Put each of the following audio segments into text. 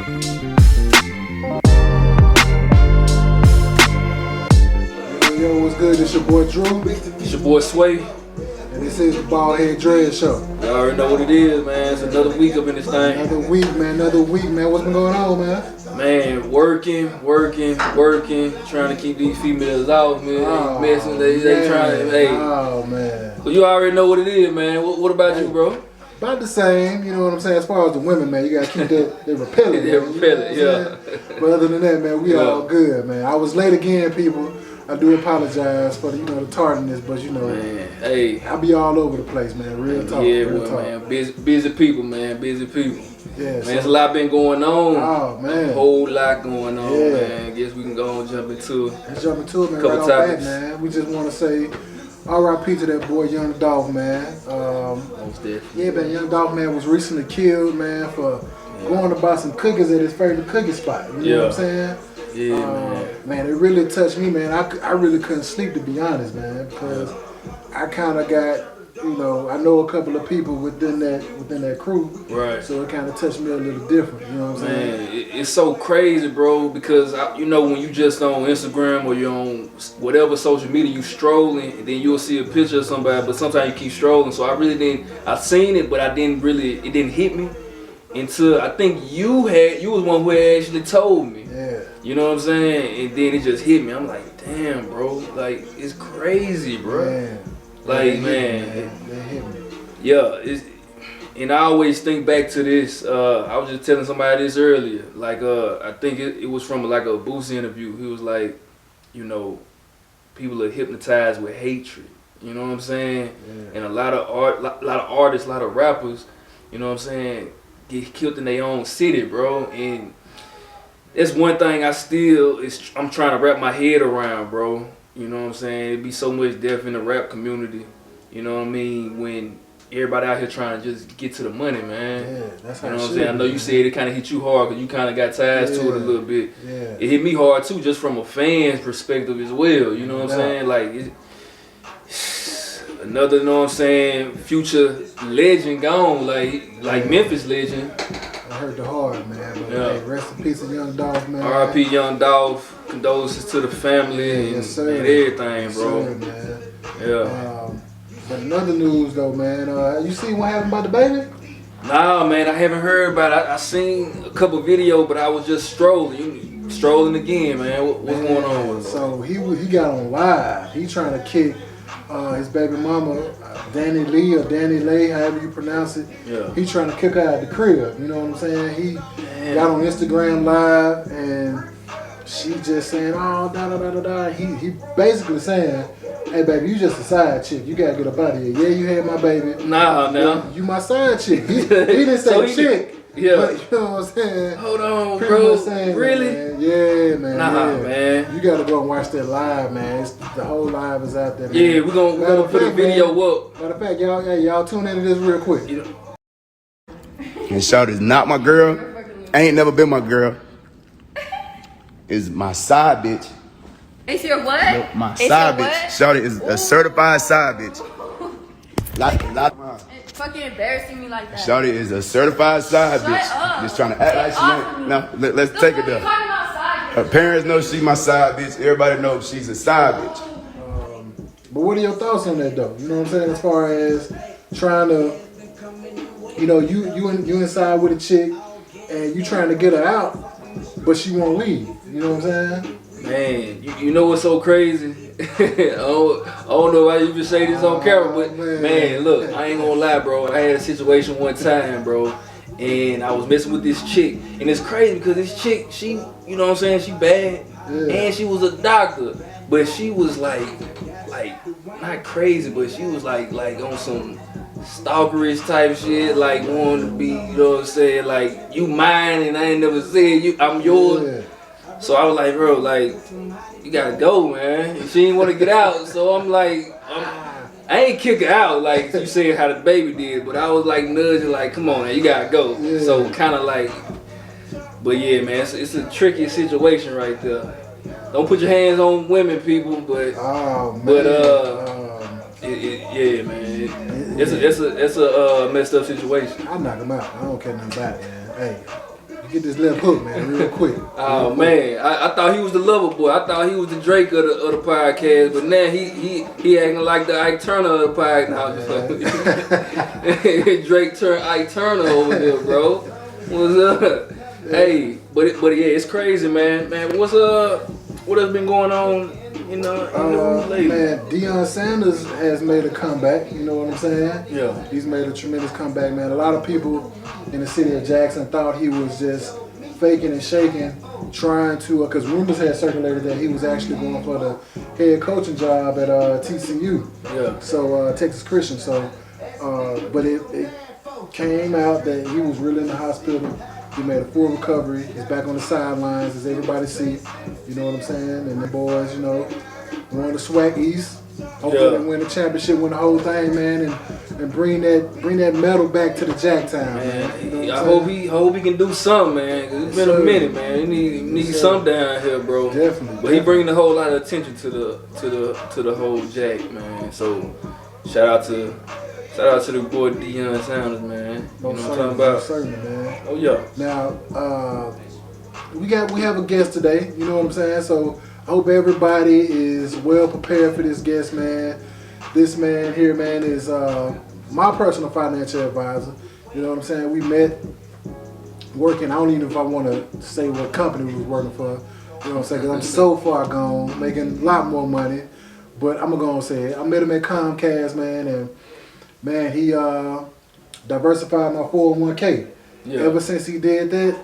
Yo, what's good? It's your boy Drew. It's your boy Sway. And this is the Bald Head Dread Show. Y'all already know what it is, man. It's another week up in this thing. Another week, man. What's been going on, man? Man, working, trying to keep these females out, man. Oh, Messing, they trying to, hey. Oh, man. So you already know what it is, man. What about you, bro? About the same, you know what I'm saying? As far as the women, man, you gotta keep that repellent. They're repellent, yeah. But other than that, man, we all good, man. I was late again, people. I do apologize for the, the tardiness, but man, hey, I be all over the place, man. Real talk. Yeah, real well, talk. man, busy people, man, busy people. Yeah, man, there's a lot been going on. Oh man, a whole lot going on, yeah. man. Guess we can go and jump into it. Let's jump into it, man. Couple right topics. off that, man. We just want to say R.I.P. to that boy, Young Dolph, man. Yeah, man, Young Dolph, man, was recently killed, man, for going to buy some cookies at his favorite cookie spot. You know what I'm saying? Yeah, man, it really touched me, man. I really couldn't sleep, to be honest, man, because I kind of got, I know a couple of people within that crew, right? So it kind of touched me a little different. You know what I'm saying? Man, it's so crazy, bro. Because when you just on Instagram or you're on whatever social media, you strolling, and then you'll see a picture of somebody, but sometimes you keep strolling. So I seen it, but it didn't hit me until I think you was one who had actually told me. Yeah. You know what I'm saying? And then it just hit me. I'm like, damn, bro. Like, it's crazy, bro. Man. Like, They hit me. Yeah. And I always think back to this. I was just telling somebody this earlier. Like, I think it was from like a Boosie interview. He was like, people are hypnotized with hatred. You know what I'm saying? Yeah. And a lot of artists, a lot of rappers, you know what I'm saying, get killed in their own city, bro. And that's one thing I'm trying to wrap my head around, bro. You know what I'm saying? It'd be so much death in the rap community. You know what I mean? When everybody out here trying to just get to the money, man. Yeah, that's how you know what I'm saying? I know you said it kind of hit you hard because you kind of got ties to it a little bit. Yeah. It hit me hard too, just from a fan's perspective as well. You know what I'm saying? Like, another, you know what I'm saying, future legend gone, like Memphis legend. I heard the hard, man. But hey, rest in peace of Young Dolph, man. R.I.P. Young Dolph. Condolences to the family and everything, bro. Yes, man. Yeah. But another news, though, man. You see what happened about the baby? Nah, man. I haven't heard about it. I seen a couple videos, but I was just strolling again, man. What's going on with him? So he got on live. He trying to kick his baby mama, Danny Lee or Danny Lay, however you pronounce it. Yeah. He trying to kick her out of the crib. You know what I'm saying? He got on Instagram Live and she just saying, oh, da. He basically saying, hey, baby, you just a side chick. You gotta get up out of here. Yeah, you had my baby. Nah, now. You my side chick. He didn't say so chick. Yeah. But you know what I'm saying? Hold on, pretty bro. much saying really? That, man. Yeah, man. Nah, man. You gotta go and watch that live, man. The whole live is out there, man. Yeah, we're gonna put a video up. Matter of fact, y'all tune into this real quick. And Shawty's not my girl. Ain't never been my girl. Is my side bitch. It's your what? No, my side bitch. Shawty is a certified side bitch. Fucking embarrassing me like that. Shawty is a certified side bitch. Up. Just trying to act like she ain't. No, let's take it there. Her parents know she's my side bitch. Everybody knows she's a side bitch. But what are your thoughts on that, though? You know what I'm saying? As far as trying to, you inside with a chick and you trying to get her out, but she won't leave. You know what I'm saying? Man, you know what's so crazy? I don't know why you even say this on camera, but man, look, I ain't gonna lie, bro. I had a situation one time, bro, and I was messing with this chick, and it's crazy because this chick, she, you know what I'm saying, she bad, and she was a doctor, but she was like not crazy, but she was like on some stalkerish type shit, like wanting to be, you know what I'm saying, like you mine and I ain't never said I'm yours. Yeah. So I was like, bro, like, you gotta go, man. And she didn't want to get out, so I'm like, I ain't kick her out like you said how the baby did, but I was like nudging, like, come on, man, you gotta go. Yeah. So kind of like, but yeah, man, it's a tricky situation right there. Don't put your hands on women, people, but yeah, man, it's a messed up situation. I knock him out. I don't care nothing about it, man. Hey, get this left hook, man, real quick. Oh man, I thought he was the lover boy. I thought he was the Drake of the podcast, but now he acting like the Ike Turner of the podcast. Now Drake turned Ike Turner over here, bro. What's up? Hey, but yeah, it's crazy, man. Man, what has been going on? In the news lately? Man, Deion Sanders has made a comeback. You know what I'm saying? Yeah. He's made a tremendous comeback, man. A lot of people in the city of Jackson thought he was just faking and shaking, trying to, because rumors had circulated that he was actually going for the head coaching job at TCU. Yeah. So Texas Christian. So, but it came out that he was really in the hospital. He made a full recovery. He's back on the sidelines, as everybody see. You know what I'm saying? And the boys, you know, won the SWAC East. Hopefully they win the championship, win the whole thing, man, and bring that medal back to the Jacktown, man. You know I hope he can do something, man. 'Cause it's been a minute, man. He need something down here, bro. Definitely. But he bringing a whole lot of attention to the whole Jack, man. So shout out to the boy Deion Sanders, man. You know what I'm talking about? Certainly, man. Oh yeah. Now, we have a guest today. You know what I'm saying? So I hope everybody is well prepared for this guest, man. This man here, man, is my personal financial advisor. You know what I'm saying? We met working. I don't even know if I want to say what company we was working for. You know what I'm saying? Because I'm so far gone, making a lot more money. But I'm going to say it. I met him at Comcast, man, and man, he diversified my 401k. Yeah. Ever since he did that,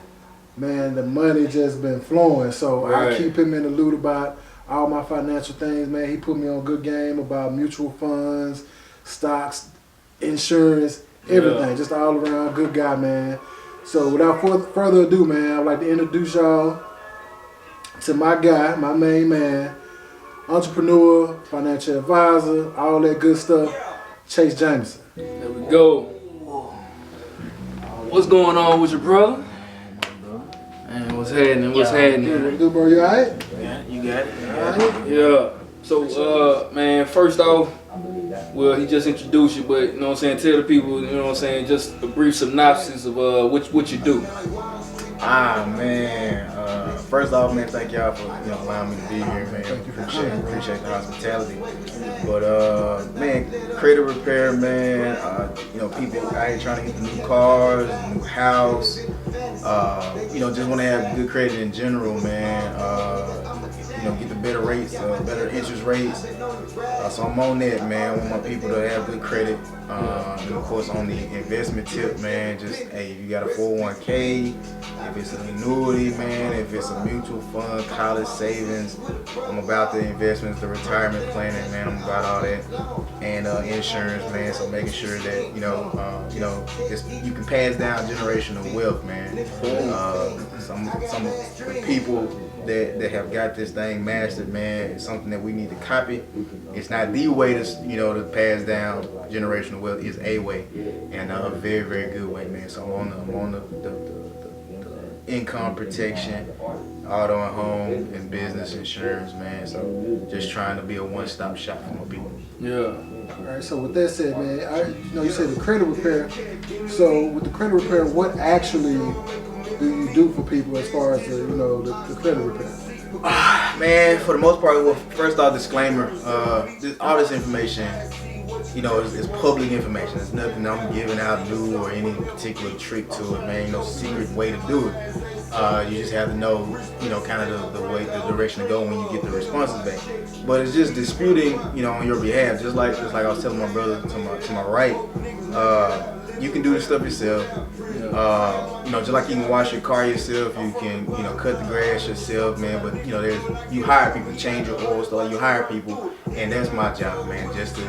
man, the money just been flowing. So Right. I keep him in the loop about all my financial things, man. He put me on good game about mutual funds, stocks, insurance, everything. Yeah. Just all around good guy, man. So without further ado, man, I'd like to introduce y'all to my guy, my main man, entrepreneur, financial advisor, all that good stuff, Chase Jamison. There we go. What's going on with your brother? Man, what's happening? What's happening? What you do, bro? You alright? Yeah, you got it. Yeah. So, man, first off, well, he just introduced you, but you know what I'm saying, tell the people, you know what I'm saying, just a brief synopsis of what you do. Man. First off, man, thank y'all for allowing me to be here, man. Thank you for coming, bro. Appreciate the hospitality. But man, credit repair, man. People out here trying to get the new cars, new house. Just want to have good credit in general, man. Get the better rates, better interest rates. So I'm on that, man. I want my people to have good credit. And of course, on the investment tip, man, just, hey, if you got a 401k, if it's an annuity, man, if it's a mutual fund, college savings, I'm about the investments, the retirement planning, man, I'm about all that. And insurance, man, so making sure that, you can pass down generational wealth, man. Some people that have got this thing mastered, man, it's something that we need to copy. It's not the way to pass down generational wealth. Is a way, and a very, very good way, man. So I'm on the income protection, auto and home, and business insurance, man. So just trying to be a one-stop shop for my people. Yeah. All right. So with that said, man, you said the credit repair. So with the credit repair, what actually do you do for people as far as the credit repair? Man, for the most part, well, first off, disclaimer: all this information, is public information. There's nothing I'm giving out new or any particular trick to it, man. No secret way to do it. You just have to know, kind of the direction to go when you get the responses back. But it's just disputing, on your behalf. Just like I was telling my brother to my right. You can do this stuff yourself. Just like you can wash your car yourself, you can, cut the grass yourself, man. But you hire people to change your oil stuff. You hire people, and that's my job, man. Just to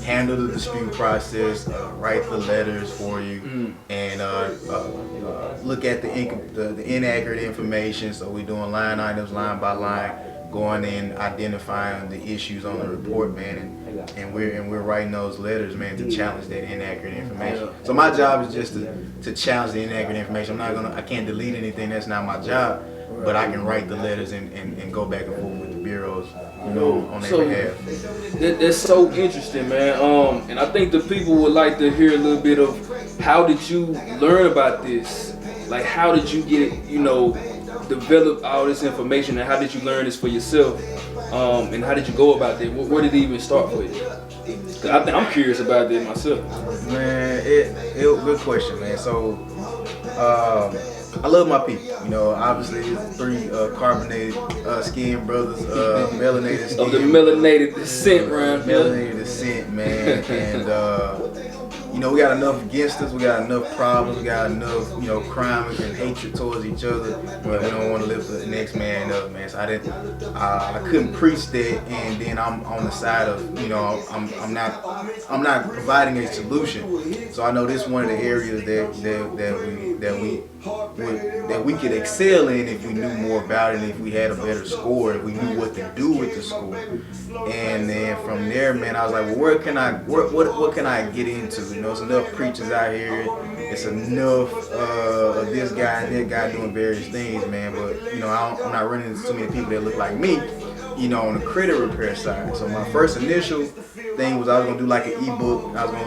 handle the dispute process, write the letters for you, and look at the inaccurate information. So we're doing line items, line by line, going in, identifying the issues on the report, man, and we're writing those letters, man, to challenge that inaccurate information. So my job is just to challenge the inaccurate information. I can't delete anything. That's not my job. But I can write the letters and go back and forth with the bureaus, on their behalf. That's so interesting, man. And I think the people would like to hear a little bit of how did you learn about this? like, how did you get it, develop all this information, and how did you learn this for yourself? And how did you go about that? Where did it even start for you? 'Cause I'm curious about that myself. Man, it good question, man. So, I love my people. Obviously, it's 3 carbonated skin brothers, melanated skin. Of the melanated descent, Ryan. Melanated descent, man. And, we got enough against us. We got enough problems. We got enough, crime and hatred towards each other. But we don't want to lift the next man up, man. So I couldn't preach that, and then I'm on the side of, I'm not providing a solution. So I know this is one of the areas that we could excel in if we knew more about it, if we had a better score, if we knew what to do with the score. And then from there, man, I was like, well, what can I get into? It's enough preachers out here. It's enough of this guy and that guy doing various things, man. But I'm not running into too many people that look like me, on the credit repair side. So my first initial thing was I was gonna do like an ebook. I was gonna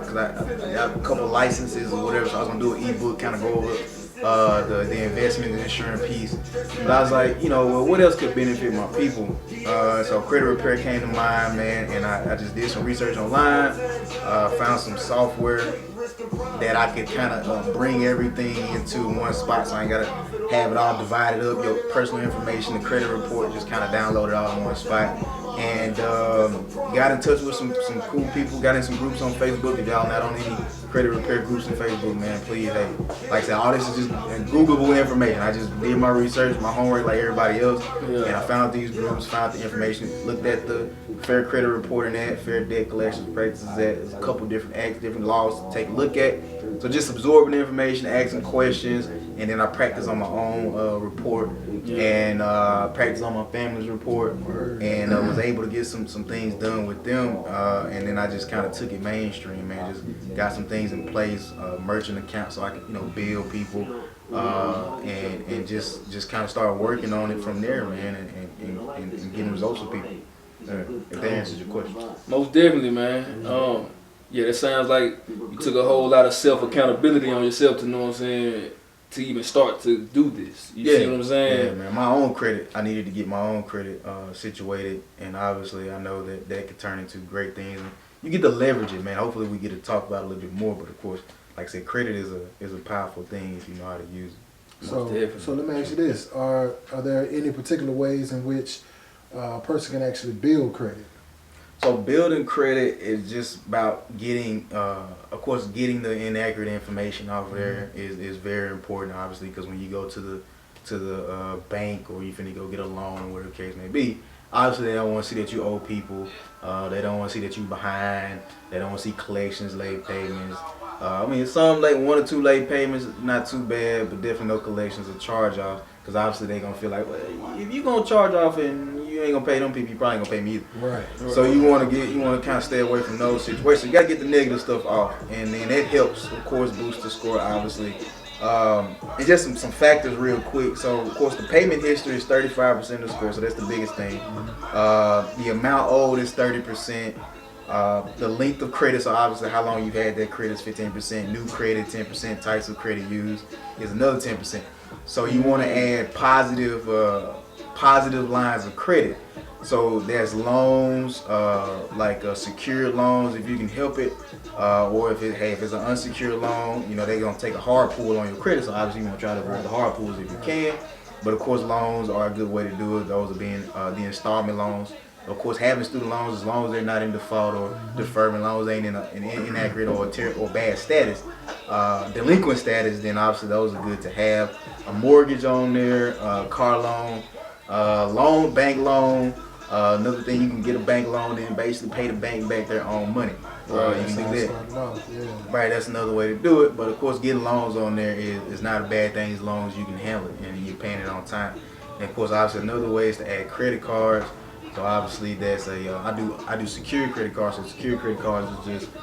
because I got a couple licenses or whatever, so I was gonna do an ebook, kind of go over the investment and insurance piece. But I was like, well, what else could benefit my people? So credit repair came to mind, man, and I just did some research online, found some software that I could kind of bring everything into one spot, so I ain't gotta have it all divided up, your personal information, the credit report, just kind of download it all in one spot. And got in touch with some cool people, got in some groups on Facebook. If y'all not on any credit repair groups on Facebook, man, please, hey, like I said, all this is just Googleable information. I just did my research, my homework like everybody else, and I found these groups, found the information, looked at the Fair Credit Reporting Act, Fair Debt Collection Practices Act. There's a couple different acts, different laws to take a look at. So just absorbing the information, asking questions, and then I practice on my own report, and practice on my family's report, and was able to get some things done with them, and then I just kind of took it mainstream, man. Just got some things in place, merchant account, so I could bill people, and just kind of start working on it from there, man, and getting results with people. If that answers your question. Most definitely, man. Yeah, that sounds like you took a whole lot of self-accountability on yourself to know what I'm saying, to even start to do this. You see what I'm saying? Yeah, man. My own credit, I needed to get my own credit situated, and obviously I know that could turn into great things. And you get to leverage it, man. Hopefully we get to talk about it a little bit more, but of course, like I said, credit is a powerful thing if you know how to use it. So let me ask you this. Are there any particular ways in which a person can actually build credit? So building credit is just about getting, of course, getting the inaccurate information off of there is very important, obviously, because when you go to the bank or you finna go get a loan or whatever the case may be, obviously they don't want to see that you owe people. They don't want to see that you behind. They don't want to see collections, late payments. Some like 1 or 2 late payments, not too bad, but definitely no collections or charge-offs. Because obviously they're going to feel like, well, if you're going to charge off and you ain't going to pay them people, you probably ain't going to pay me either. Right. So you want to kind of stay away from those situations. You got to get the negative stuff off. And then that helps, of course, boost the score, obviously. And just some factors real quick. So, of course, the payment history is 35% of the score, so that's the biggest thing. The amount owed is 30%. The length of credit, so obviously how long you've had that credit is 15%. New credit, 10%. Types of credit used is another 10%. So you want to add positive lines of credit. So there's loans, like secured loans if you can help it, or if it's an unsecured loan, they're gonna take a hard pull on your credit. So obviously you want to try to avoid the hard pulls if you can. But of course, loans are a good way to do it. Those are being the installment loans. Of course, having student loans, as long as they're not in default or deferment loans, ain't in an inaccurate or bad status, delinquent status, then obviously those are good to have. A mortgage on there, car loan, bank loan. Another thing, you can get a bank loan and basically pay the bank back their own money. You can do that. Right, that's another way to do it. But of course, getting loans on there is not a bad thing as long as you can handle it and you're paying it on time. And of course, obviously, another way is to add credit cards. So obviously that's I do secured credit cards. So secured credit cards is just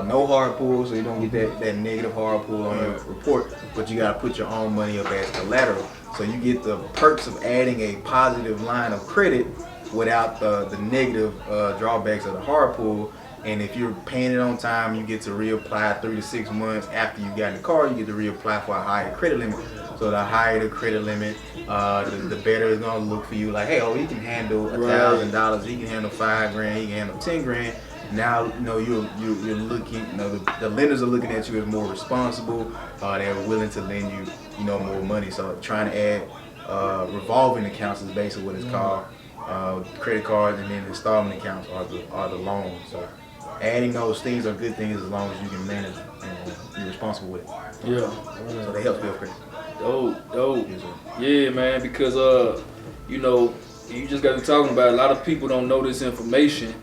no hard pull, so you don't get that negative hard pull on your report, but you gotta put your own money up as collateral. So you get the perks of adding a positive line of credit without the negative drawbacks of the hard pull. And if you're paying it on time, you get to reapply 3 to 6 months after you got in the car. You get to reapply for a higher credit limit. So the higher the credit limit, the better it's gonna look for you. Like, hey, he can handle $1,000. He can handle $5,000. He can handle $10,000. Now, you're looking. The lenders are looking at you as more responsible. They're willing to lend you, more money. So trying to add revolving accounts is basically what it's called. Credit cards and then installment accounts are the loans. So adding those things are good things as long as you can manage and you're responsible with it. Yeah. So they help build credit. Dope. Yeah, man, because you just got to be talking about it. A lot of people don't know this information.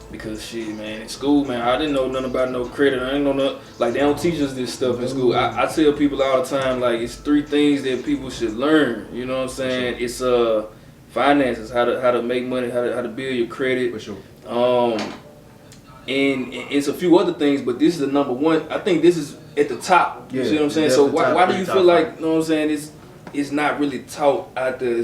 Because shit, man, in school, man, I didn't know nothing about no credit. I didn't know nothing. Like, they don't teach us this stuff in school. I tell people all the time, like, it's 3 things that people should learn. You know what I'm saying? It's finances, how to make money, how to build your credit. For sure. And it's a few other things, but this is the number one. I think this is at the top. You see what I'm saying? So why do you feel like, you know what I'm saying, it's not really taught out there?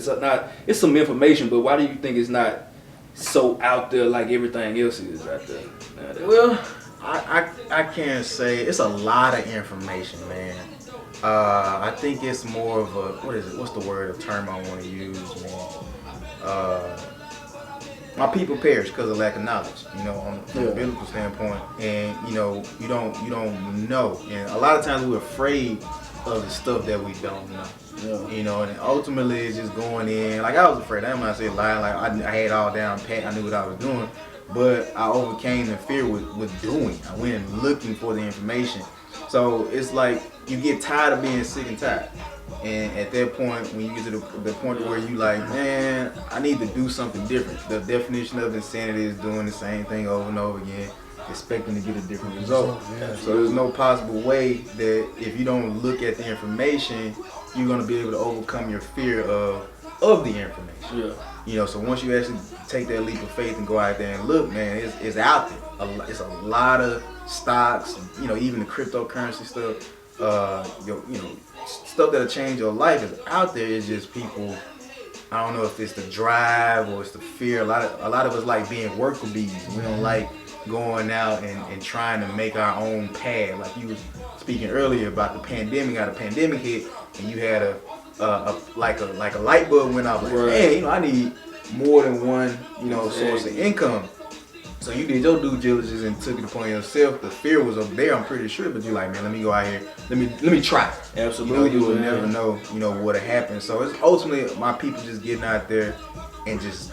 It's some information, but why do you think it's not so out there like everything else is out there nowadays? Well, I can't say. It's a lot of information, man. I think it's more of a, what's the word or term I want to use, man? My people perish because of lack of knowledge, from a biblical standpoint. And you don't know. And a lot of times we're afraid of the stuff that we don't know. Yeah. And ultimately it's just going in. Like, I was afraid. I'm not saying lying. Like, I had all down pat. I knew what I was doing, but I overcame the fear with doing. I went and looking for the information. So it's like you get tired of being sick and tired. And at that point, when you get to the point where you like, man, I need to do something different. The definition of insanity is doing the same thing over and over again, expecting to get a different result. Yeah. So there's no possible way that if you don't look at the information, you're gonna be able to overcome your fear of the information. Yeah. So once you actually take that leap of faith and go out there and look, man, it's out there. It's a lot of stocks, even the cryptocurrency stuff, stuff that'll change your life is out there. It's just people, I don't know if it's the drive or it's the fear. A lot of us like being worker bees. We don't like going out and trying to make our own path. Like you was speaking earlier about the pandemic, how the pandemic hit and you had a light bulb went off. Like, man, I need more than one, source of income. So you did your due diligence and took it upon yourself. The fear was up there, I'm pretty sure, but you're like, man, let me go out here. Let me try. Absolutely. You will never know, what'll happen. So it's ultimately my people just getting out there and just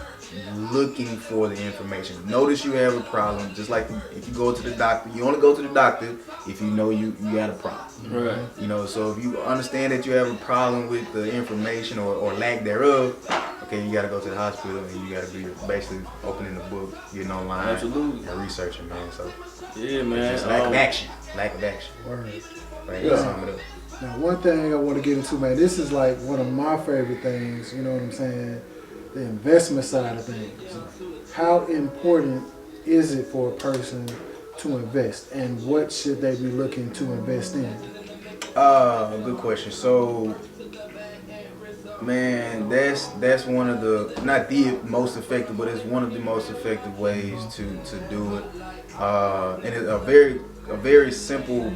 looking for the information. Notice you have a problem. Just like if you go to the doctor, you only go to the doctor if you know you got a problem. Right. So if you understand that you have a problem with the information or lack thereof, okay, you got to go to the hospital and you got to be basically opening the book, getting online, absolutely, and researching, man. So yeah, man. It's lack of action. Word. Right. Yeah. Now, one thing I want to get into, man, this is like one of my favorite things. You know what I'm saying? The investment side of things. How important is it for a person to invest, and what should they be looking to invest in? Good question. So, man, that's one of the, not the most effective, but it's one of the most effective ways to do it. And it's a very simple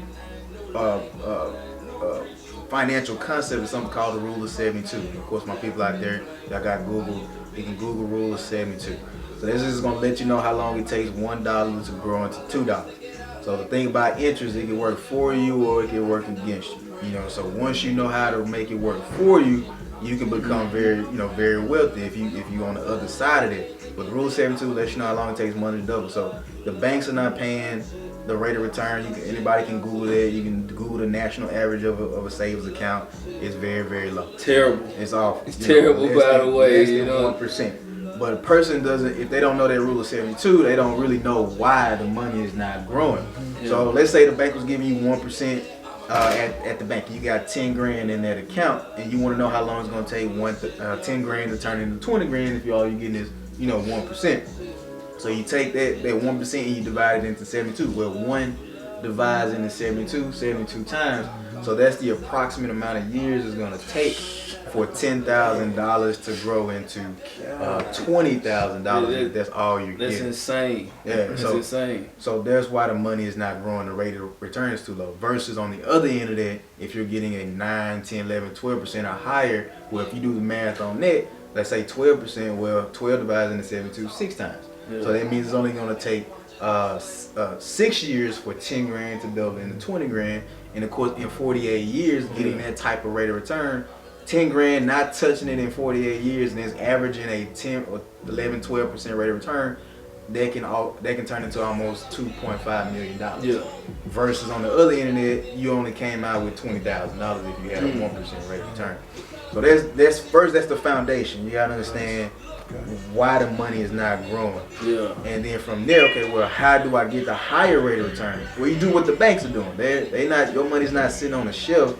financial concept is something called the Rule of 72. Of course, my people out there, y'all got Google. You can Google Rule of 72. So this is going to let you know how long it takes $1 to grow into $2. So the thing about interest, it can work for you or it can work against you. So once you know how to make it work for you, you can become very wealthy if you're on the other side of it. But the Rule of 72 lets you know how long it takes money to double. So the banks are not paying the rate of return. Anybody can Google it. You can Google the national average of a savings account. It's very, very low. Terrible. It's awful. It's terrible, by the way. Less than 1%. But a person doesn't, if they don't know that Rule of 72, they don't really know why the money is not growing. Yeah. So let's say the bank was giving you 1% at the bank. You got 10 grand in that account, and you want to know how long it's going to take 10 grand to turn into 20 grand if all you're getting is 1%. So you take that 1% and you divide it into 72. Well, divides into 72 times. So that's the approximate amount of years it's gonna take for $10,000 to grow into $20,000. That's all you're That's getting. insane. Yeah, That's so insane. So that's why the money is not growing. The rate of return is too low. Versus on the other end of that, if you're getting a 9, 10, 11, 12% or higher, well, if you do the math on that, let's say 12%, well, 12 divided into 72, 6 times. Yeah. So that means it's only going to take 6 years for 10 grand to double into 20 grand. And of course, in 48 years, getting that type of rate of return, 10 grand, not touching it in 48 years, and it's averaging a 10 or 11, 12% rate of return, they can turn into almost $2.5 million. Yeah. Versus on the other end of it, you only came out with $20,000 if you had a 1% rate of return. So that's the foundation. You gotta understand why the money is not growing. Yeah. And then from there, okay, well, how do I get the higher rate of return? Well, you do what the banks are doing. Your money's not sitting on a shelf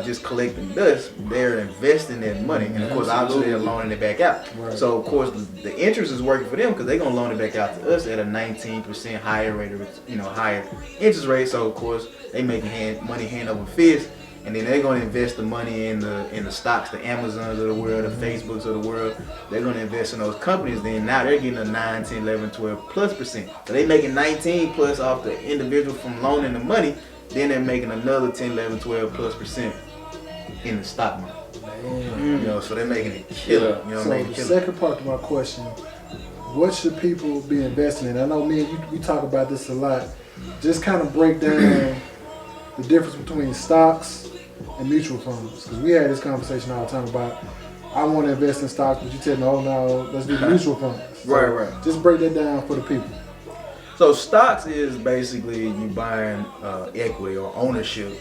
just collecting dust. They're investing that money, and of course, obviously, they're loaning it back out. Right. So of course, the interest is working for them because they're gonna loan it back out to us at a 19% higher rate of, higher interest rate. So of course, they making money hand over fist. And then they're going to invest the money in the stocks, the Amazons of the world, the Facebooks of the world. They're going to invest in those companies. Then now they're getting a 9, 10, 11, 12 plus %. So they're making 19 plus off the individual from loaning the money. Then they're making another 10, 11, 12 plus % in the stock market. So they're making it killer. So the second part to my question, what should people be investing in? I know me and you, we talk about this a lot. Just kind of break down the difference between stocks and mutual funds, because we had this conversation all the time about I want to invest in stocks, but you tell me, oh no, let's do mutual funds. So Right. Just break that down for the people. So stocks is basically you buying equity or ownership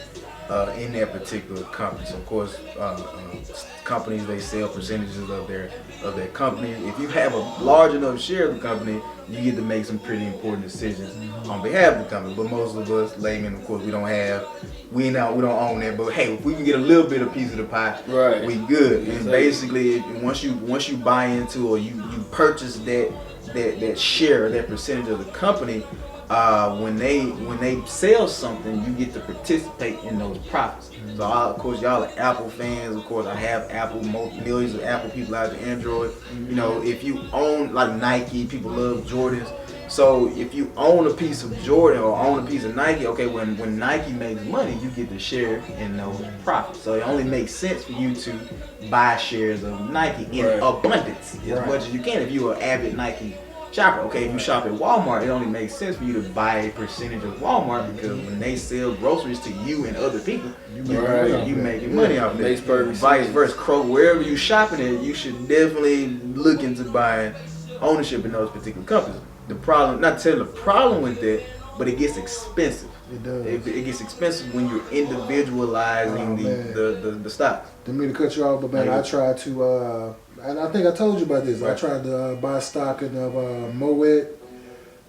in that particular company. So of course, companies, they sell percentages of their company. If you have a large enough share of the company, you get to make some pretty important decisions on behalf of the company. But most of us laymen, of course, we don't own that. But hey, if we can get a little bit of piece of the pie, Right. we good. Exactly. And basically, once you buy into or you purchase that share, that percentage of the company, when they sell something, you get to participate in those profits. So of course, y'all are Apple fans. Of course, I have Apple, millions of Apple people out there, Android. If you own like Nike, people love Jordans. So if you own a piece of Jordan or own a piece of Nike, okay, when Nike makes money, you get to share in those profits. So it only makes sense for you to buy shares of Nike in abundance as much as you can. If you're an avid Nike shopper, okay, if you shop at Walmart, it only makes sense for you to buy a percentage of Walmart because when they sell groceries to you and other people, you making money off that. Makes perfect Vice sense. versa, Kroger, wherever you shopping at, you should definitely look into buying ownership in those particular companies. The problem with that, but it gets expensive. It does. It gets expensive when you're individualizing the stocks. Didn't mean to cut you off, but man, I tried to, and I think I told you about this. I tried to buy stock in Moet.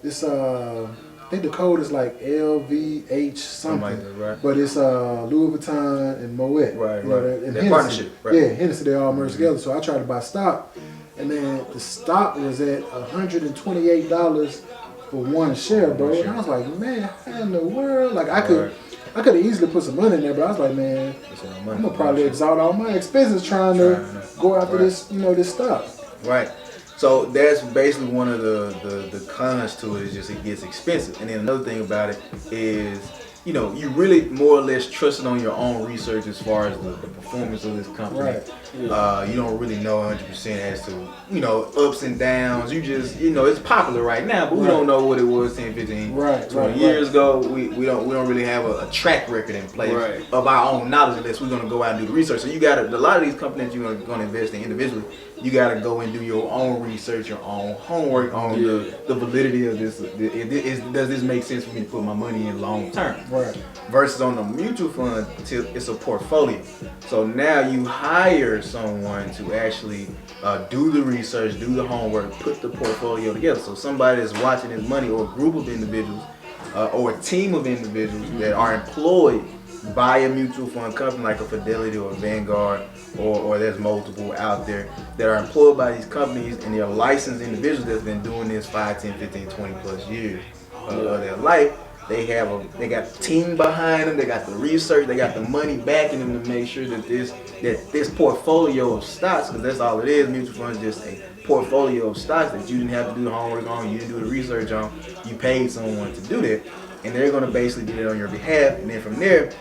This, I think the code is like LVH something, like that, right? But it's Louis Vuitton and Moet. Right. And That Hennessy. partnership, right? Yeah, Hennessy, they all merged together. So I tried to buy stock, and then the stock was at $128 for one share, bro. And I was like, man, how in the world? Like I could have easily put some money in there, but I was like, man, I'm gonna probably exhaust all my expenses trying to go after this, this stock. Right. So that's basically one of the cons to it, is just it gets expensive. And then another thing about it is, you really more or less trusting on your own research as far as the performance of this company. Right. You don't really know 100% as to, ups and downs. You just, it's popular right now, but we don't know what it was 10, 15, 20 years ago. We don't really have a track record in place of our own knowledge unless we're going to go out and do the research. So you got to, a lot of these companies you're going to invest in individually, you got to go and do your own research, your own homework on the validity of this. Does this make sense for me to put my money in long term? Right. Versus on the mutual fund, it's a portfolio. So now you hire someone to actually do the research, do the homework, put the portfolio together. So somebody that's watching this money, or a group of individuals, or a team of individuals that are employed by a mutual fund company like a Fidelity or a Vanguard, or there's multiple out there that are employed by these companies, and they're licensed individuals that's been doing this 5, 10, 15, 20 plus years of their life. They got the team behind them. They got the research. They got the money backing them to make sure that this portfolio of stocks, because that's all it is. Mutual funds is just a portfolio of stocks that you didn't have to do the homework on. You didn't do the research on. You paid someone to do that, and they're going to basically do it on your behalf. And then from there,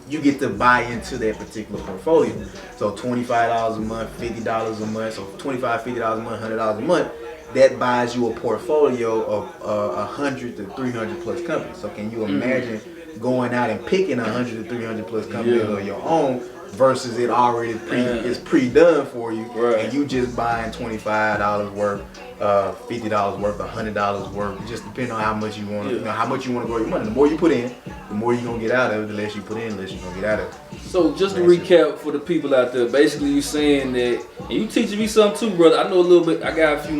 you get to buy into that particular portfolio. So $25 a month, $50 a month, so $25, $50 a month, $100 a month. That buys you a portfolio of 100 to 300 plus companies. So can you imagine going out and picking 100 to 300 plus companies of your own versus it already is pre-done for you, and you just buying $25 worth, $50 worth, $100 worth, just depending on how much you want to, how much you want to grow your money. The more you put in, the more you're gonna get out of it. The less you put in, the less you're gonna get out of it. So just to recap for the people out there, basically you saying that, and you teaching me something too, brother. I know a little bit. I got a few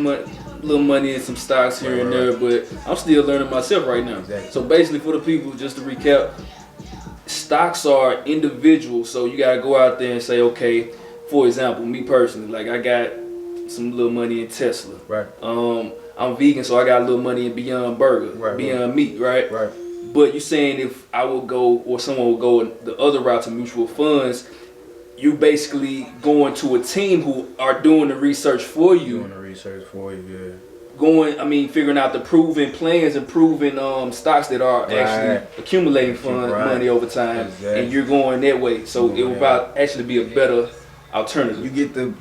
little money in some stocks here and there, but I'm still learning myself right now. Exactly. So basically for the people, just to recap, stocks are individual. So you gotta go out there and say, okay, for example, me personally, like I got some little money in Tesla. Right. I'm vegan, so I got a little money in Beyond Burger, Beyond Meat, right? Right. But you're saying if I would go, or someone would go the other route to mutual funds, you basically going to a team who are doing the research for you. Doing the research for you, figuring out the proven plans and proven stocks that are actually accumulating money over time, and you're going that way. So it will actually be a better alternative.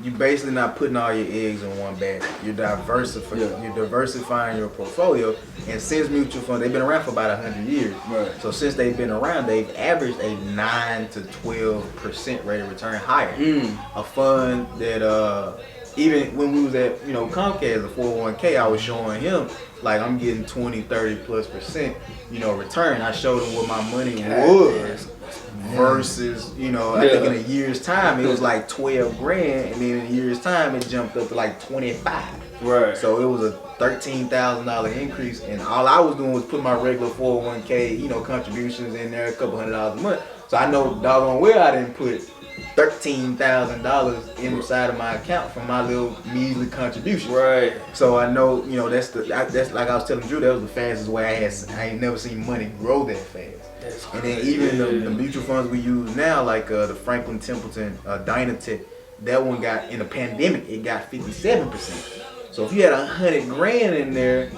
You basically not putting all your eggs in one basket. You're diversifying. You're diversifying your portfolio. And since mutual funds, they've been around for about 100 years. Right. So since they've been around, they've averaged a 9 to 12% rate of return higher. A fund that even when we was at Comcast, the 401k, I was showing him like I'm getting 20-30+% return. I showed him what my money was. Versus, I think in a year's time it was like 12 grand, and then in a year's time it jumped up to like 25. Right. So it was a $13,000 increase, and all I was doing was put my regular 401k, contributions in there, a couple $100 a month. So I know doggone well I didn't put $13,000 inside of my account from my little measly contribution. Right. So I know, that's like I was telling Drew, that was the fastest way I ain't never seen money grow that fast. And then even the mutual funds we use now, like the Franklin Templeton Dynatech, that one got, in the pandemic, it got 57%. So if you had 100 grand in there,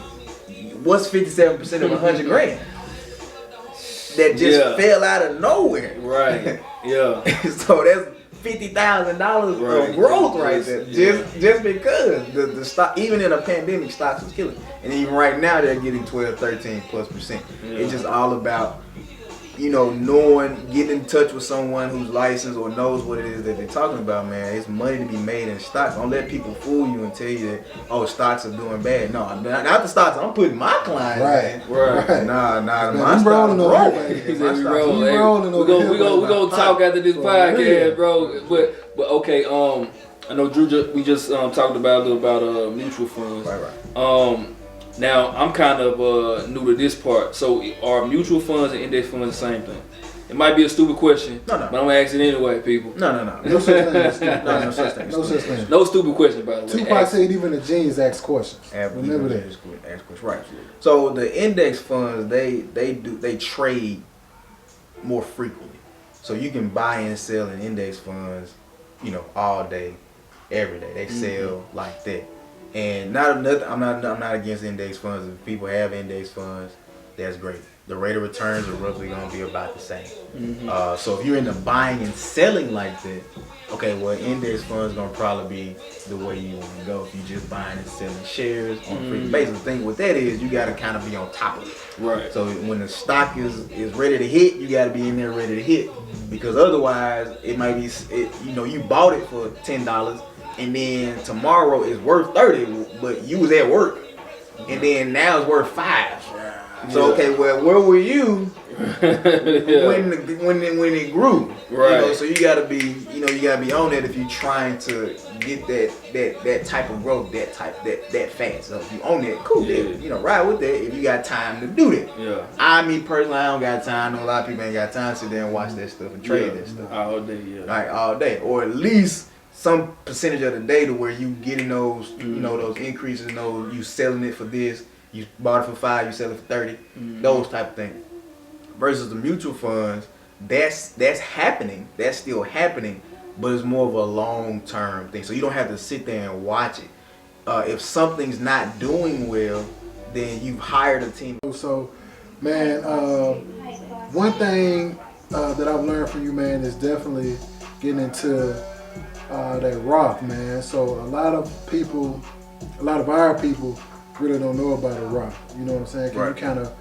what's 57% of 100 grand? That just fell out of nowhere. Right. Yeah. So that's $50,000 of growth right there. Just because the stock, even in a pandemic, stocks was killing. And even right now they're getting 12-13+%. It's just all about knowing, getting in touch with someone who's licensed or knows what it is that they're talking about, man. It's money to be made in stocks. Don't let people fool you and tell you that, stocks are doing bad. No, not the stocks. I'm putting my clients in. Right. Nah, my stocks are rolling. We're gonna talk after this podcast, bro. But okay, I know Drew, we just talked about a little about mutual funds. Right. Now, I'm kind of new to this part. So, are mutual funds and index funds the same thing? It might be a stupid question, but I'm going to ask it anyway, people. No. No such thing. No such thing. No stupid question, by the way. Tupac said even the genius ask questions. Remember that. Ask questions. Right. So, the index funds, they trade more frequently. So, you can buy and sell in index funds, all day, every day. They sell like that. And I'm not against index funds. If people have index funds, that's great. The rate of returns are roughly going to be about the same. So if you're into buying and selling like that, okay, well, index funds going to probably be the way you want to go. If you're just buying and selling shares on a frequent basis. The thing with that is you got to kind of be on top of it. Right. So when the stock is ready to hit, you got to be in there ready to hit, because otherwise it might be you bought it for $10. And then tomorrow it's worth 30, but you was at work, and then now it's worth 5. So okay, well, where were you when it grew? Right. So you gotta be on that if you're trying to get that type of growth, that fast. So if you own that, cool. Ride with that if you got time to do that. Yeah. Me personally, I don't got time. I know a lot of people ain't got time to sit there and watch that stuff and trade that stuff all day. Like all day, or at least some percentage of the day to where you getting those those increases, you selling it for this, You bought it for 5, you sell it for 30. Those type of things. Versus the mutual funds, that's happening. That's still happening, but it's more of a long-term thing. So you don't have to sit there and watch it. If something's not doing well, then you've hired a team. So, man, one thing that I've learned from you, man, is definitely getting into that Roth, man. So a lot of our people really don't know about a Roth. You know what I'm saying? Can you kind of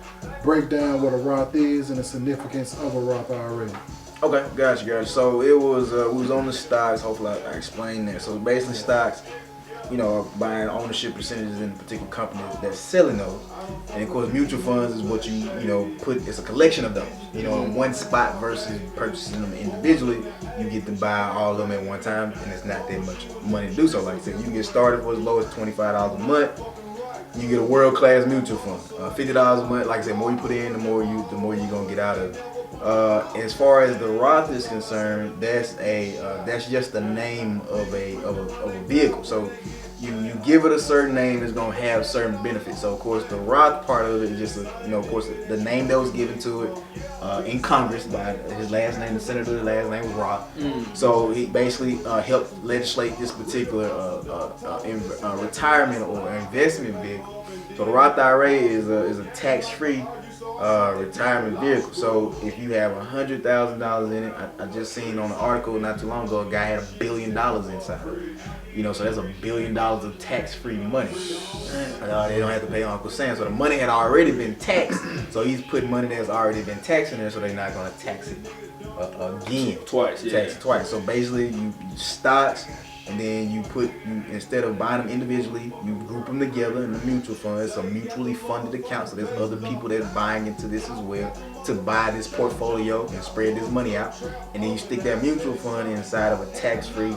break down what a Roth is and the significance of a Roth IRA? Okay, gotcha. So it was we was on the stocks. Hopefully I explained that. So basically stocks, buying ownership percentages in a particular company that's selling those. And of course mutual funds is what you put, it's a collection of those. In one spot versus purchasing them individually, you get to buy all of them at one time and it's not that much money to do so. Like I said, you can get started for as low as $25 a month. You get a world-class mutual fund. $50 a month, like I said, the more you put in, the more you're gonna get out of it. As far as the Roth is concerned, that's just the name of a vehicle. So you give it a certain name, it's gonna have certain benefits. So of course the Roth part of it is just of course the name that was given to it in Congress by his last name, the senator, his last name was Roth. So he basically helped legislate this particular retirement or investment vehicle. So the Roth IRA is a tax-free retirement vehicle. So if you have $100,000 in it, I just seen on an article not too long ago, a guy had $1 billion inside. So that's $1 billion of tax-free money. They don't have to pay Uncle Sam. So the money had already been taxed. So he's putting money that's already been taxed in there, so they're not going to tax it again. Twice. Tax it twice. So basically, you stocks. And then you instead of buying them individually, you group them together in the mutual fund. It's a mutually funded account, so there's other people that's buying into this as well to buy this portfolio and spread this money out. And then you stick that mutual fund inside of a tax-free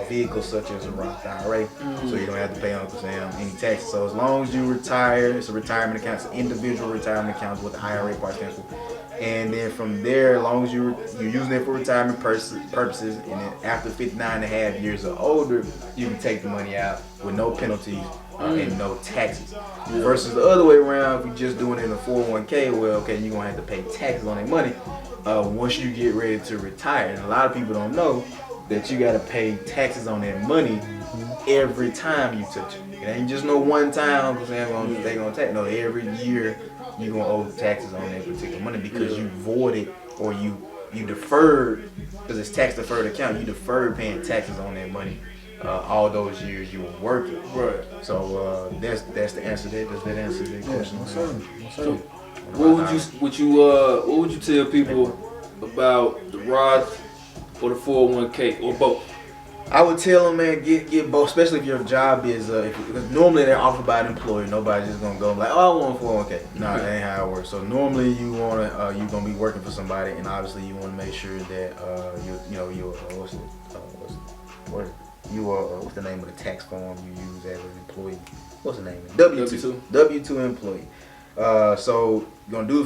vehicle such as a Roth IRA, so you don't have to pay Uncle Sam any taxes. So as long as you retire, it's a retirement account. It's an individual retirement account is what the IRA part stands for. And then from there, as long as you're using it for retirement purposes, and then after 59 and a half years or older, you can take the money out with no penalties and no taxes. Versus the other way around, if you're just doing it in a 401k, well, okay, you're going to have to pay taxes on that money once you get ready to retire. And a lot of people don't know that you got to pay taxes on that money every time you touch it. It ain't just no one time because they're going to tax. No, every year you're going to owe taxes on that particular money because you voided or you deferred, because it's tax deferred account, you deferred paying taxes on that money all those years you were working. Right. So that's the answer there. Does that answer that question? So, what would you tell people about the Roth or the 401k or both? I would tell them, man, get both, especially if your job is, because normally they're offered by an employer. Nobody's just gonna go like, oh, I want a 401k. No, that ain't how it works. So normally you're gonna be working for somebody, and obviously you want to make sure that what's the name of the tax form you use as an employee? What's the name? W-2 employee. So you're gonna do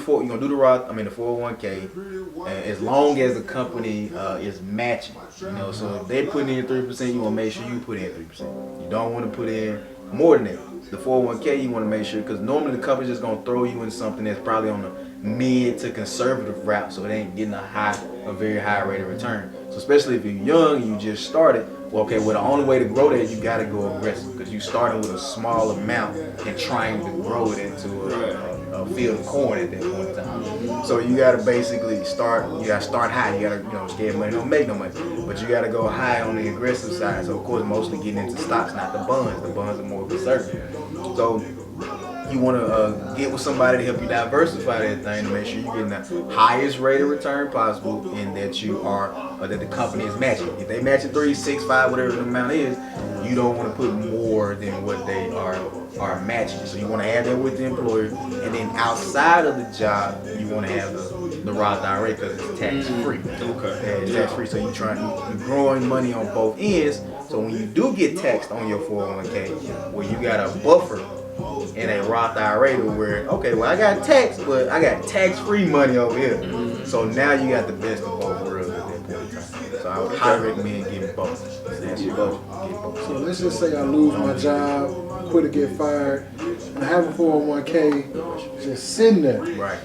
the Roth, the 401k, and as long as the company is matching, so if they're putting in 3%, you wanna make sure you put in 3%. You don't want to put in more than that. The 401k, you want to make sure, because normally the company's just gonna throw you in something that's probably on the mid to conservative route, so it ain't getting a very high rate of return. So especially if you're young and you just started, the only way to grow that, you gotta go aggressive, because you starting with a small amount and trying to grow it into a field of corn at that point in time. So you gotta basically start high. You gotta, scared money don't make no money, but you gotta go high on the aggressive side. So of course, mostly getting into stocks, not the bonds. The bonds are more conservative. So you want to get with somebody to help you diversify that thing to make sure you're getting the highest rate of return possible, and that that the company is matching. If they match at 3, 6, 5, whatever the amount is, you don't want to put more than what they are matching. So you want to have that with the employer, and then outside of the job, you want to have the Roth IRA because it's tax free. Okay. It's tax free, so you're growing money on both ends. So when you do get taxed on your 401k, well, you got a buffer in a Roth IRA to where, I got taxed, but I got tax-free money over here. So now you got the best of both worlds at that point in time. So I would highly recommend getting both. So let's just say I lose my job, quit or get fired. I have a 401k just sitting there. Right.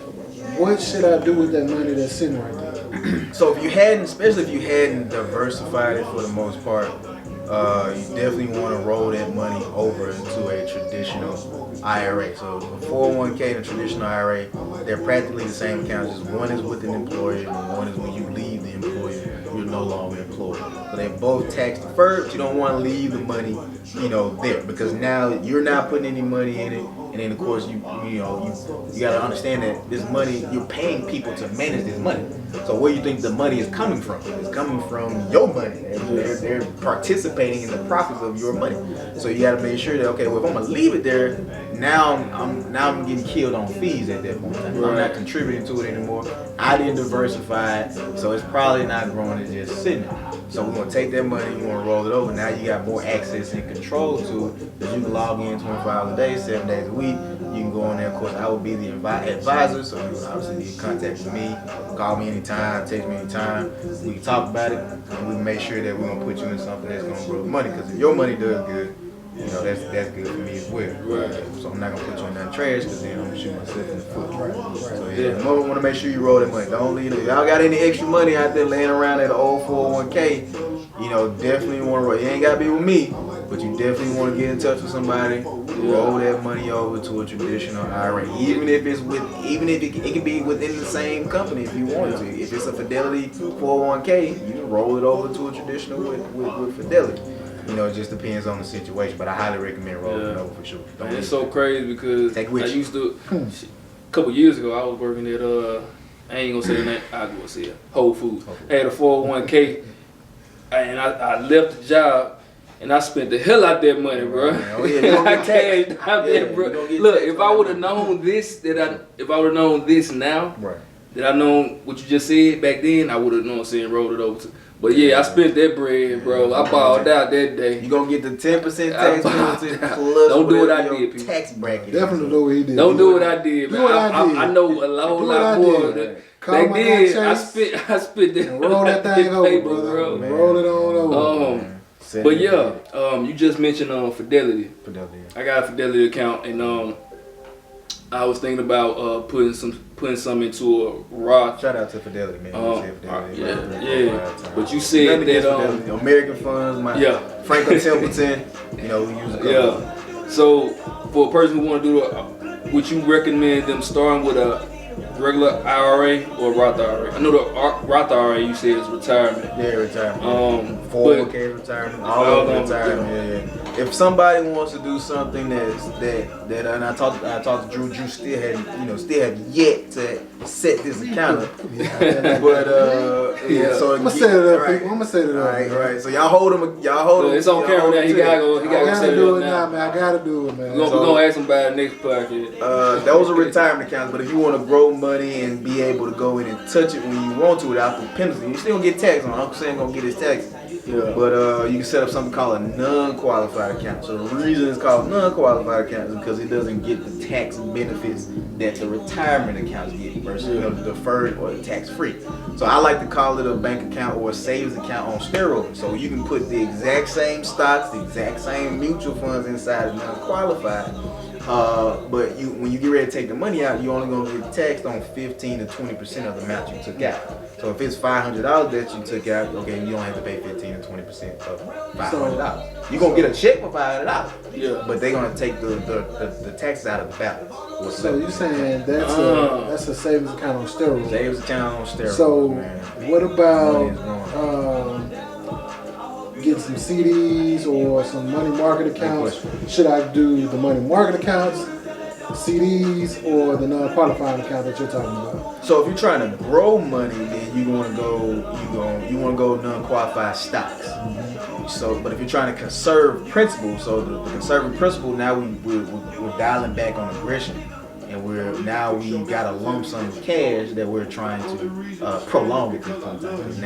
What should I do with that money that's sitting right there? So if you hadn't, especially if you hadn't diversified it for the most part, you definitely want to roll that money over into a traditional IRA. So a 401k and a traditional IRA, they're practically the same accounts. Just one is with an employer and one is when you leave the employer, you're no longer employed. So they're both tax deferred, but you don't want to leave the money, there, because now you're not putting any money in it. And then of course you gotta understand that this money, you're paying people to manage this money. So where you think the money is coming from? It's coming from your money. They're participating in the profits of your money. So you gotta make sure that, okay, well, if I'm gonna leave it there, now I'm getting killed on fees at that point. I'm not contributing to it anymore. I didn't diversify it, so it's probably not growing, it's just sitting there. So we're gonna take that money, we're gonna roll it over. Now you got more access and control to it, because you can log in 25 hours a day, 7 days a week. You can go on there. Of course, I will be the advisor, so you obviously need to contact me, call me anytime, text me anytime. We can talk about it, and we can make sure that we're gonna put you in something that's gonna grow money. Because if your money does good, that's good for me as well. Right. So I'm not gonna put you in that trash, because then I'm gonna shoot myself in the foot. Right. So yeah, you want to make sure you roll that money. Don't leave it. If y'all got any extra money out there laying around at an old 401k, definitely want to roll. It ain't gotta be with me, but you definitely want to get in touch with somebody. Roll that money over to a traditional IRA, even if it can be within the same company if you want to. If it's a Fidelity 401k, you can roll it over to a traditional with Fidelity. It just depends on the situation, but I highly recommend rolling it over for sure. Man, it's so crazy because Take it with I you. used to, a couple years ago, I was working at, I ain't gonna say the name, I go say it, Whole Foods. I had a 401k, and I left the job. And I spent the hell out that money, bro. Oh yeah, I cashed out that, bro. Look, if I would have known this, if I would have known this now, Right. that I known what you just said back then, I would have known saying rolled it over to. But yeah, I spent that bread, bro. I balled out that day. You gonna get the 10% tax penalty plus Don't do what I whatever did, your people. tax bracket. Definitely do what he did. Don't do what I did, Do man. what I did. I know a whole Do lot what I more. did. Back Call my then, guy I Chase spent that. and roll that thing over, paper, brother. bro. Man. Roll it on over. But yeah, you just mentioned Fidelity. Fidelity. I got a Fidelity account, and I was thinking about putting some into a Roth. Shout out to Fidelity, man. Yeah. But you said that American Funds, Franklin Templeton, we use a couple. Yeah. So for a person who want to do would you recommend them starting with a regular IRA or Roth IRA? I know the Roth IRA you said is retirement. Yeah, retirement. 401k retirement, all of them retirement. Yeah. If somebody wants to do something that and I talked to Drew. Drew still have yet to set this account up. But so I'm gonna set it up, people. I'm gonna set it up. Right. So y'all hold him. It's on camera now. He gotta go. I gotta do it now, man. I gotta do it, man. We're gonna ask him about the next podcast. Those are retirement accounts, but if you want to grow money and be able to go in and touch it when you want to without the penalty, you still gonna get taxed on. Uncle Sam gonna get his taxes. Yeah. But you can set up something called a non-qualified account. So the reason it's called non-qualified account is because it doesn't get the tax benefits that the retirement accounts get versus the deferred or the tax-free. So I like to call it a bank account or a savings account on steroids. So you can put the exact same stocks, the exact same mutual funds inside of non-qualified. But when you get ready to take the money out, you're only gonna get taxed on 15 to 20% of the amount you took out. So if it's $500 that you took out, okay, you don't have to pay 15 to 20% of $500. You're gonna get a check for $500. Yeah. But they're gonna take the taxes out of the balance. So you're saying that's a savings account on steroids? Savings account on steroids. So man. what about getting some CDs or some money market accounts? Should I do the money market accounts, CDs, or the non-qualifying account that you're talking about? So if you're trying to grow money, then you want to go non-qualified stocks. So, but if you're trying to conserve principal, so the conserving principal, now we're dialing back on aggression, and we got a lump sum of cash that we're trying to prolong at this point in time. Because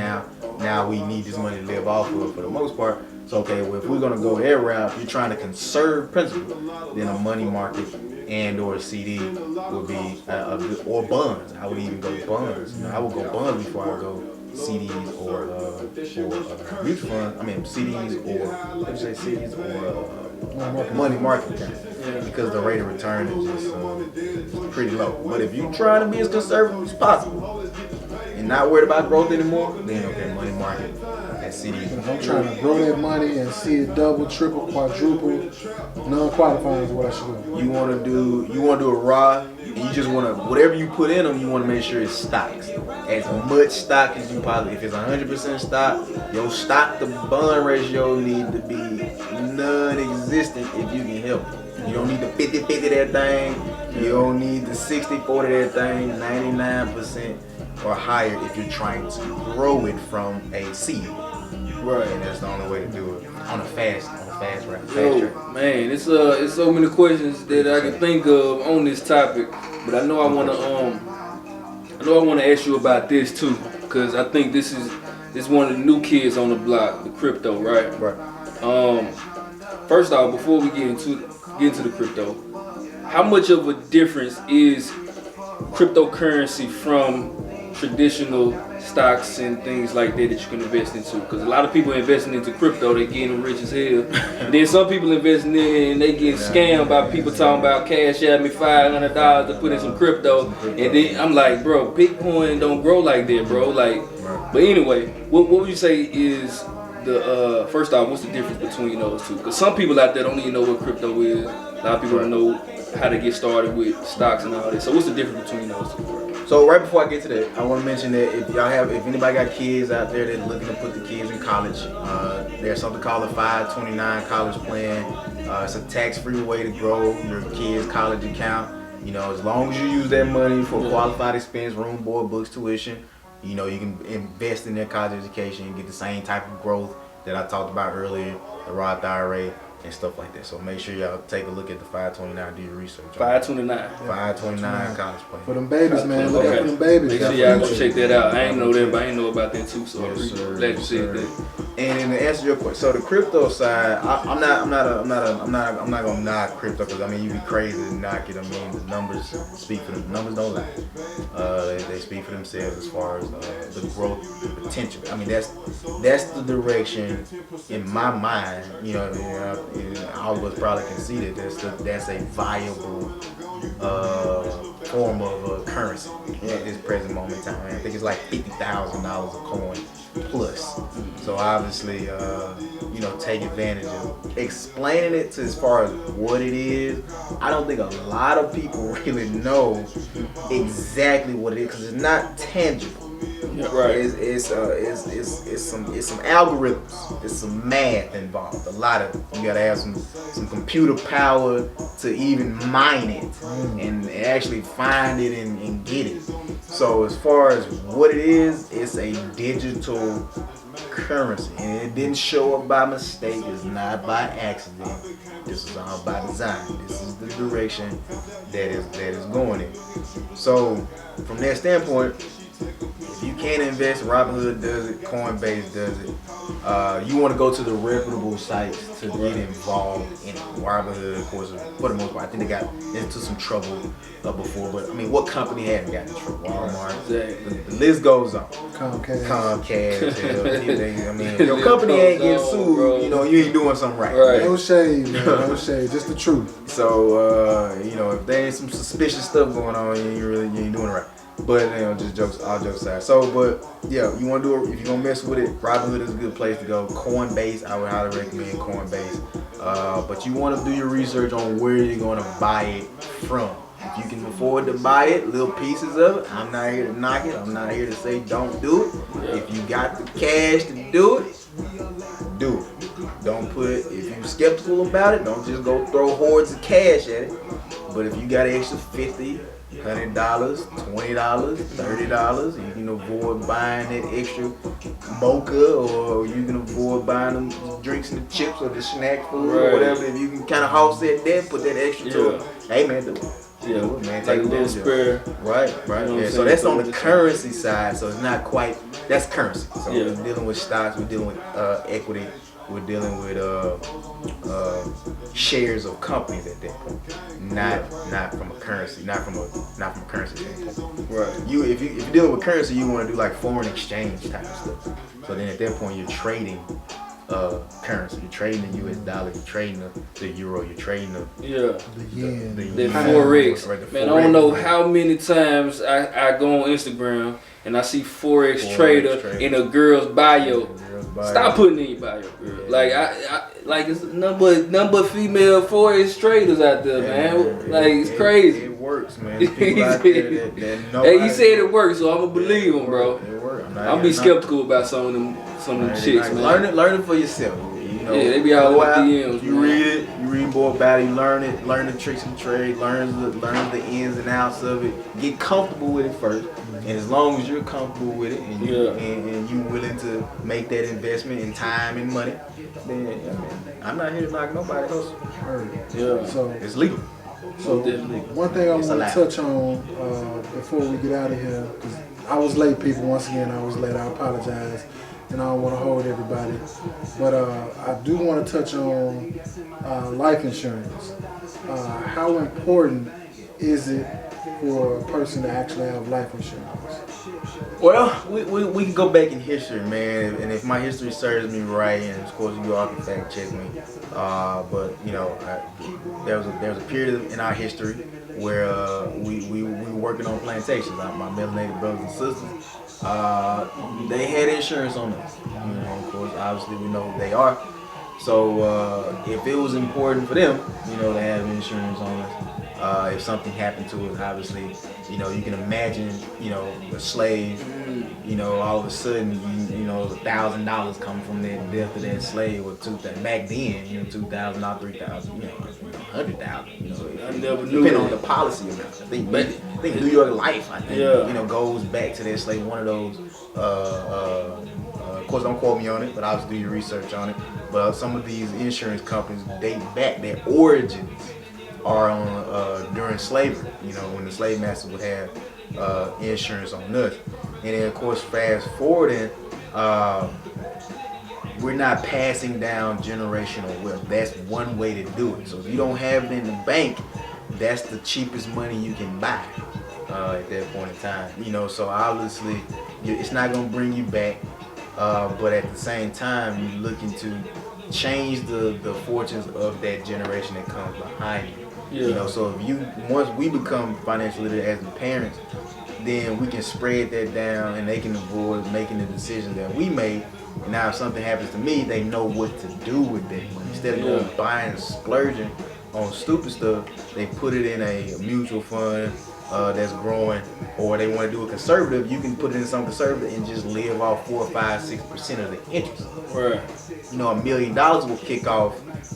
now we need this money to live off of for the most part. So okay, well, if we're gonna go that route, if you're trying to conserve principal, then a money market and or a CD would be or bonds. I would even go bonds. I would go bonds before I go CDs or mutual funds. I mean CDs or what did you say CDs or money market accounts. Because the rate of return is just pretty low. But if you're trying to be as conservative as possible and not worried about growth anymore, then okay, money market and CDs. If I'm trying to grow that money and see it double, triple, quadruple, non-qualifying is what I should do. You want to do a raw, and you just want to, whatever you put in them, you want to make sure it's stocks. As much stock as you possibly, if it's 100% stock, your stock to bond ratio need to be non-existent if you can help it. You don't need the 50-50 that thing. You don't need the 60-40 that thing, 99% or higher if you're trying to grow it from a seed. Right. And that's the only way to do it. On a fast track. Man, it's so many questions that I can think of on this topic, but I know I wanna ask you about this too, because I think this is one of the new kids on the block, the crypto, right? Right. First off, before we get into the crypto, how much of a difference is cryptocurrency from traditional stocks and things like that you can invest into? Because a lot of people investing into crypto, they getting rich as hell. And then some people investing in it and they get scammed by people talking about cash out me $500 to put in some crypto. And then I'm like, bro, Bitcoin don't grow like that, bro. Like, but anyway, what would you say is the first off, what's the difference between those two? Because some people out there don't even know what crypto is. A lot of people don't know how to get started with stocks and all that. So what's the difference between those two? So right before I get to that, I want to mention that if anybody got kids out there that's looking to put the kids in college, there's something called a 529 college plan. It's a tax-free way to grow your kids' college account. You know, as long as you use that money for qualified expense, room, board, books, tuition, you know, you can invest in their college education and get the same type of growth that I talked about earlier, the Roth IRA and stuff like that. So make sure y'all take a look at the 529, do your research. 529. 529 college plan. For them babies, man. Look out for them babies. Make sure y'all go check that out. I ain't know that, but I ain't know about that too. So I'm glad you said that. And to answer your question, so the crypto side, I'm not gonna knock crypto because I mean you'd be crazy to knock it. I mean the numbers speak for them. The numbers don't lie. They speak for themselves as far as the growth, the potential. I mean that's the direction in my mind. You know what I mean? All of us probably conceded that's a viable form of currency at this present moment in time. I think it's like $50,000 a coin plus. So obviously, take advantage of it. Explaining it to as far as what it is, I don't think a lot of people really know exactly what it is because it's not tangible. Yeah, right. It's some algorithms. It's some math involved. A lot of it. You gotta have some computer power to even mine it and actually find it and get it. So as far as what it is, it's a digital currency, and it didn't show up by mistake. It's not by accident. This is all by design. This is the direction that is going in. So from that standpoint, if you can't invest, Robinhood does it, Coinbase does it. You want to go to the reputable sites to get involved in it. Robinhood, of course, for the most part, I think they got into some trouble before, but I mean, what company hadn't gotten into trouble? Walmart. Exactly. The list goes on. Comcast. Hell, I mean, your company ain't getting sued, bro. You know, you ain't doing something right. No shade, man. No shade. Just the truth. So, if there ain't some suspicious stuff going on, you ain't doing it right. But just all jokes aside. So, but yeah, you want to do it if you're gonna mess with it. Robinhood is a good place to go. Coinbase, I would highly recommend Coinbase. But you want to do your research on where you're gonna buy it from. If you can afford to buy it, little pieces of it. I'm not here to knock it. I'm not here to say don't do it. If you got the cash to do it, do it. Don't if you're skeptical about it, don't just go throw hordes of cash at it. But if you got an extra $50, $100, $20, $30, you can avoid buying that extra mocha, or you can avoid buying them drinks and the chips or the snack food or whatever. If you can kind of offset that, put that extra to it, hey man, do it. Yeah, do it, man. like Take a little advantage of spare. it. Right. You know what I'm Yeah, so saying? that's So on the it's- currency side. So it's not quite. That's currency. So Yeah. we're dealing with stocks. We're dealing with equity. We're dealing with shares of companies at that point. Not from a currency. Not from a currency standpoint. Right. If you're dealing with currency, you want to do like foreign exchange type of stuff. So then at that point, you're trading currency. You're trading the U.S. dollar. You're trading the euro. You're trading the Yeah. yen. That yen. Forex. Right, the Man, Forex. I don't know how many times I go on Instagram and I see Forex trader in a girl's bio. Stop putting in your bio, girl. Yeah. Like I like it's nothing but female Forex traders out there, man. Like it's crazy. It works, man. There's people out there that know. Hey, he said it works, so I'ma believe him, bro. It works. I'm be skeptical about some of them chicks, man. Learn it for yourself. You know, Yeah, they be all go over out, DMs, you man. read it, you read more about it, you learn it, learn the tricks of the trade, learn the ins and outs of it. Get comfortable with it first, and as long as you're comfortable with it, and you're willing to make that investment in time and money, then I'm not here to knock nobody else. Yeah. So It's legal. So definitely. one thing I It's want to allowed. touch on before we get out of here, because I was late, people. Once again, I was late. I apologize, and I don't want to hold everybody. But I do want to touch on life insurance. How important is it for a person to actually have life insurance? Well, we can go back in history, man, and if my history serves me right, and of course you all can fact check me, but you know, there was a period in our history where we were working on plantations. My melanated brothers and sisters, they had insurance on them. You know, of course, obviously we know who they are. So if it was important for them, you know, to have insurance on us, if something happened to us, obviously, you know, you can imagine, you know, a slave, you know, all of a sudden, you know, $1,000 come from that death of that slave, or back then, you know, $2,000, $3,000, you know, 100,000, you know, I never knew depending that. on the policy amount. I think New York Life, I think, Yeah. you know, goes back to that slave. One of those, of course, don't quote me on it, but obviously do your research on it. But some of these insurance companies date back, their origins are on during slavery. You know, when the slave masters would have insurance on us. And then, of course, fast forwarding, we're not passing down generational wealth. That's one way to do it. So if you don't have it in the bank, that's the cheapest money you can buy at that point in time. You know, so obviously it's not going to bring you back, but at the same time, you're looking to change the fortunes of that generation that comes behind you. Yeah. You know, so once we become financially literate as the parents, then we can spread that down and they can avoid making the decisions that we made. And now if something happens to me, they know what to do with that money. Instead of going buying and splurging on stupid stuff, they put it in a mutual fund that's growing, or they want to do a conservative, you can put it in some conservative and just live off 4, 5, 6% of the interest. Right. You know, $1 million will kick off,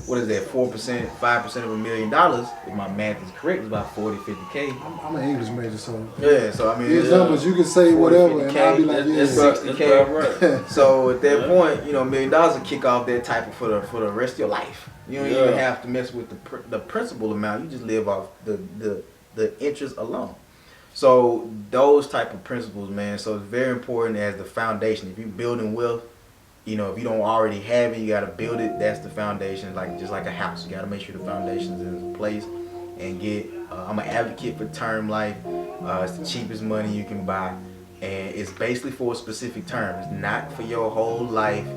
what is that, 4%, 5% of $1 million, if my math is correct, it's about 40, 50K. I'm an English major, so Yeah, so I mean, these numbers you can say 40, whatever, and 50K, I'll be like, yeah. That's 60K. right. So at that point, you know, $1 million will kick off that type of for the rest of your life. You don't even have to mess with the principal amount. You just live off the interest alone. So those type of principles, man. So it's very important as the foundation. If you're building wealth, you know, if you don't already have it, you got to build it. That's the foundation. Like just like a house, you got to make sure the foundation is in place and get. I'm an advocate for term life. It's the cheapest money you can buy, and it's basically for a specific term. It's not for your whole life.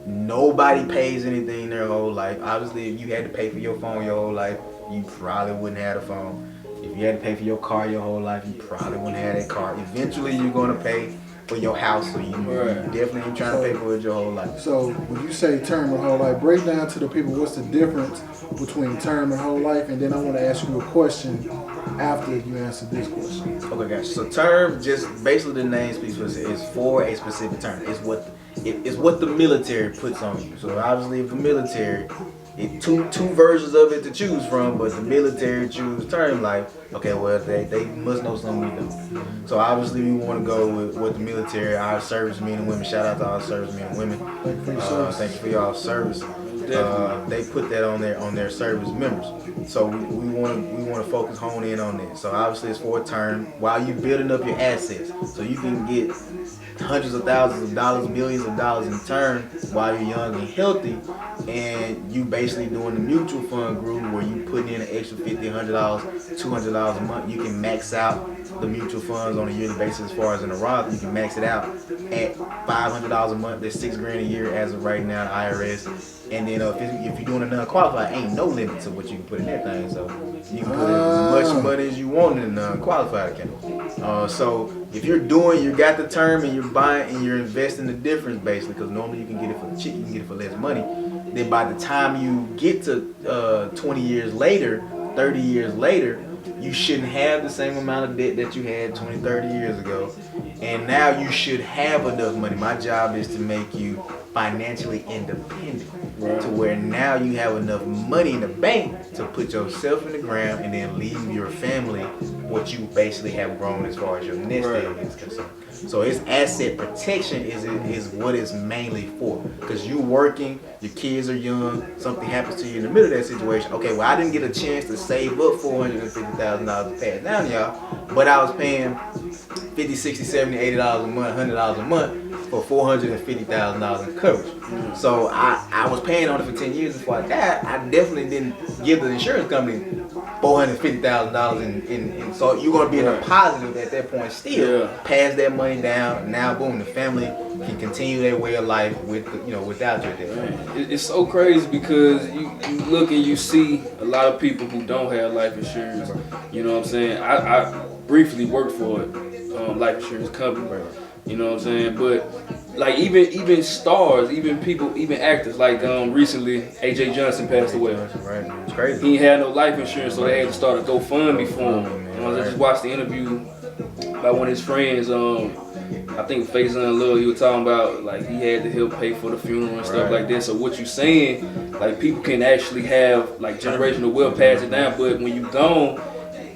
Nobody pays anything their whole life. Obviously, if you had to pay for your phone your whole life, you probably wouldn't have a phone. If you had to pay for your car your whole life, you probably wouldn't have that car. Eventually, you're going to pay for your house, so you definitely ain't trying to pay for it your whole life. So when you say term and whole life, break down to the people what's the difference between term and whole life, and then I want to ask you a question after you answer this question. Okay, guys. So term, just basically the name speaks for itself. It's for a specific term. It's what the military puts on you. So obviously, if the military, two versions of it to choose from, but the military choose term life. Okay, well they must know something we don't. So obviously we want to go with what the military, our servicemen and women. Shout out to our servicemen and women. Thank you for your service. Thank you for y'all service. They put that on their service members. So we want to hone in on that. So obviously it's for a term while you building up your assets, so you can get hundreds of thousands of dollars, millions of dollars in turn while you're young and healthy, and you basically doing the mutual fund group where you putting in an extra $50, $100, $200 a month. You can max out the mutual funds on a yearly basis. As far as in a Roth, you can max it out at $500 a month. That's $6,000 a year as of right now, the IRS. And then if you're doing a non-qualified, ain't no limit to what you can put in that thing. So you can put as much money as you want in a non-qualified account. So if you're you got the term and you're buying and you're investing the difference basically, because normally you can get it for cheap, you can get it for less money. Then by the time you get to 20 years later, 30 years later, you shouldn't have the same amount of debt that you had 20, 30 years ago. And now you should have enough money. My job is to make you financially independent, to where now you have enough money in the bank to put yourself in the ground and then leave your family what you basically have grown as far as your nest egg is concerned. So it's asset protection is what it's mainly for. Because you working, your kids are young, something happens to you in the middle of that situation. Okay, well I didn't get a chance to save up $450,000 to pass down y'all, but I was paying $50, $60, $70, $80 a month, $100 a month for $450,000 in coverage. So I was paying on it for 10 years before I died. I definitely didn't give the insurance company $450,000 in. So you're gonna be in a positive at that point still. Pass that money down. Now boom, the family can continue their way of life without you at that point. It's so crazy because you look and you see a lot of people who don't have life insurance. You know what I'm saying? I briefly worked for a life insurance company. You know what I'm saying? But like even stars, even people, even actors, like recently A.J. Johnson passed away. Right, it's crazy. He had no life insurance, so they had to start a GoFundMe for him. I just watched the interview by one of his friends. I think Faison Lil, he was talking about like he had to help pay for the funeral and stuff like that. So what you saying, like people can actually have like generational wealth, pass it down, but when you gone,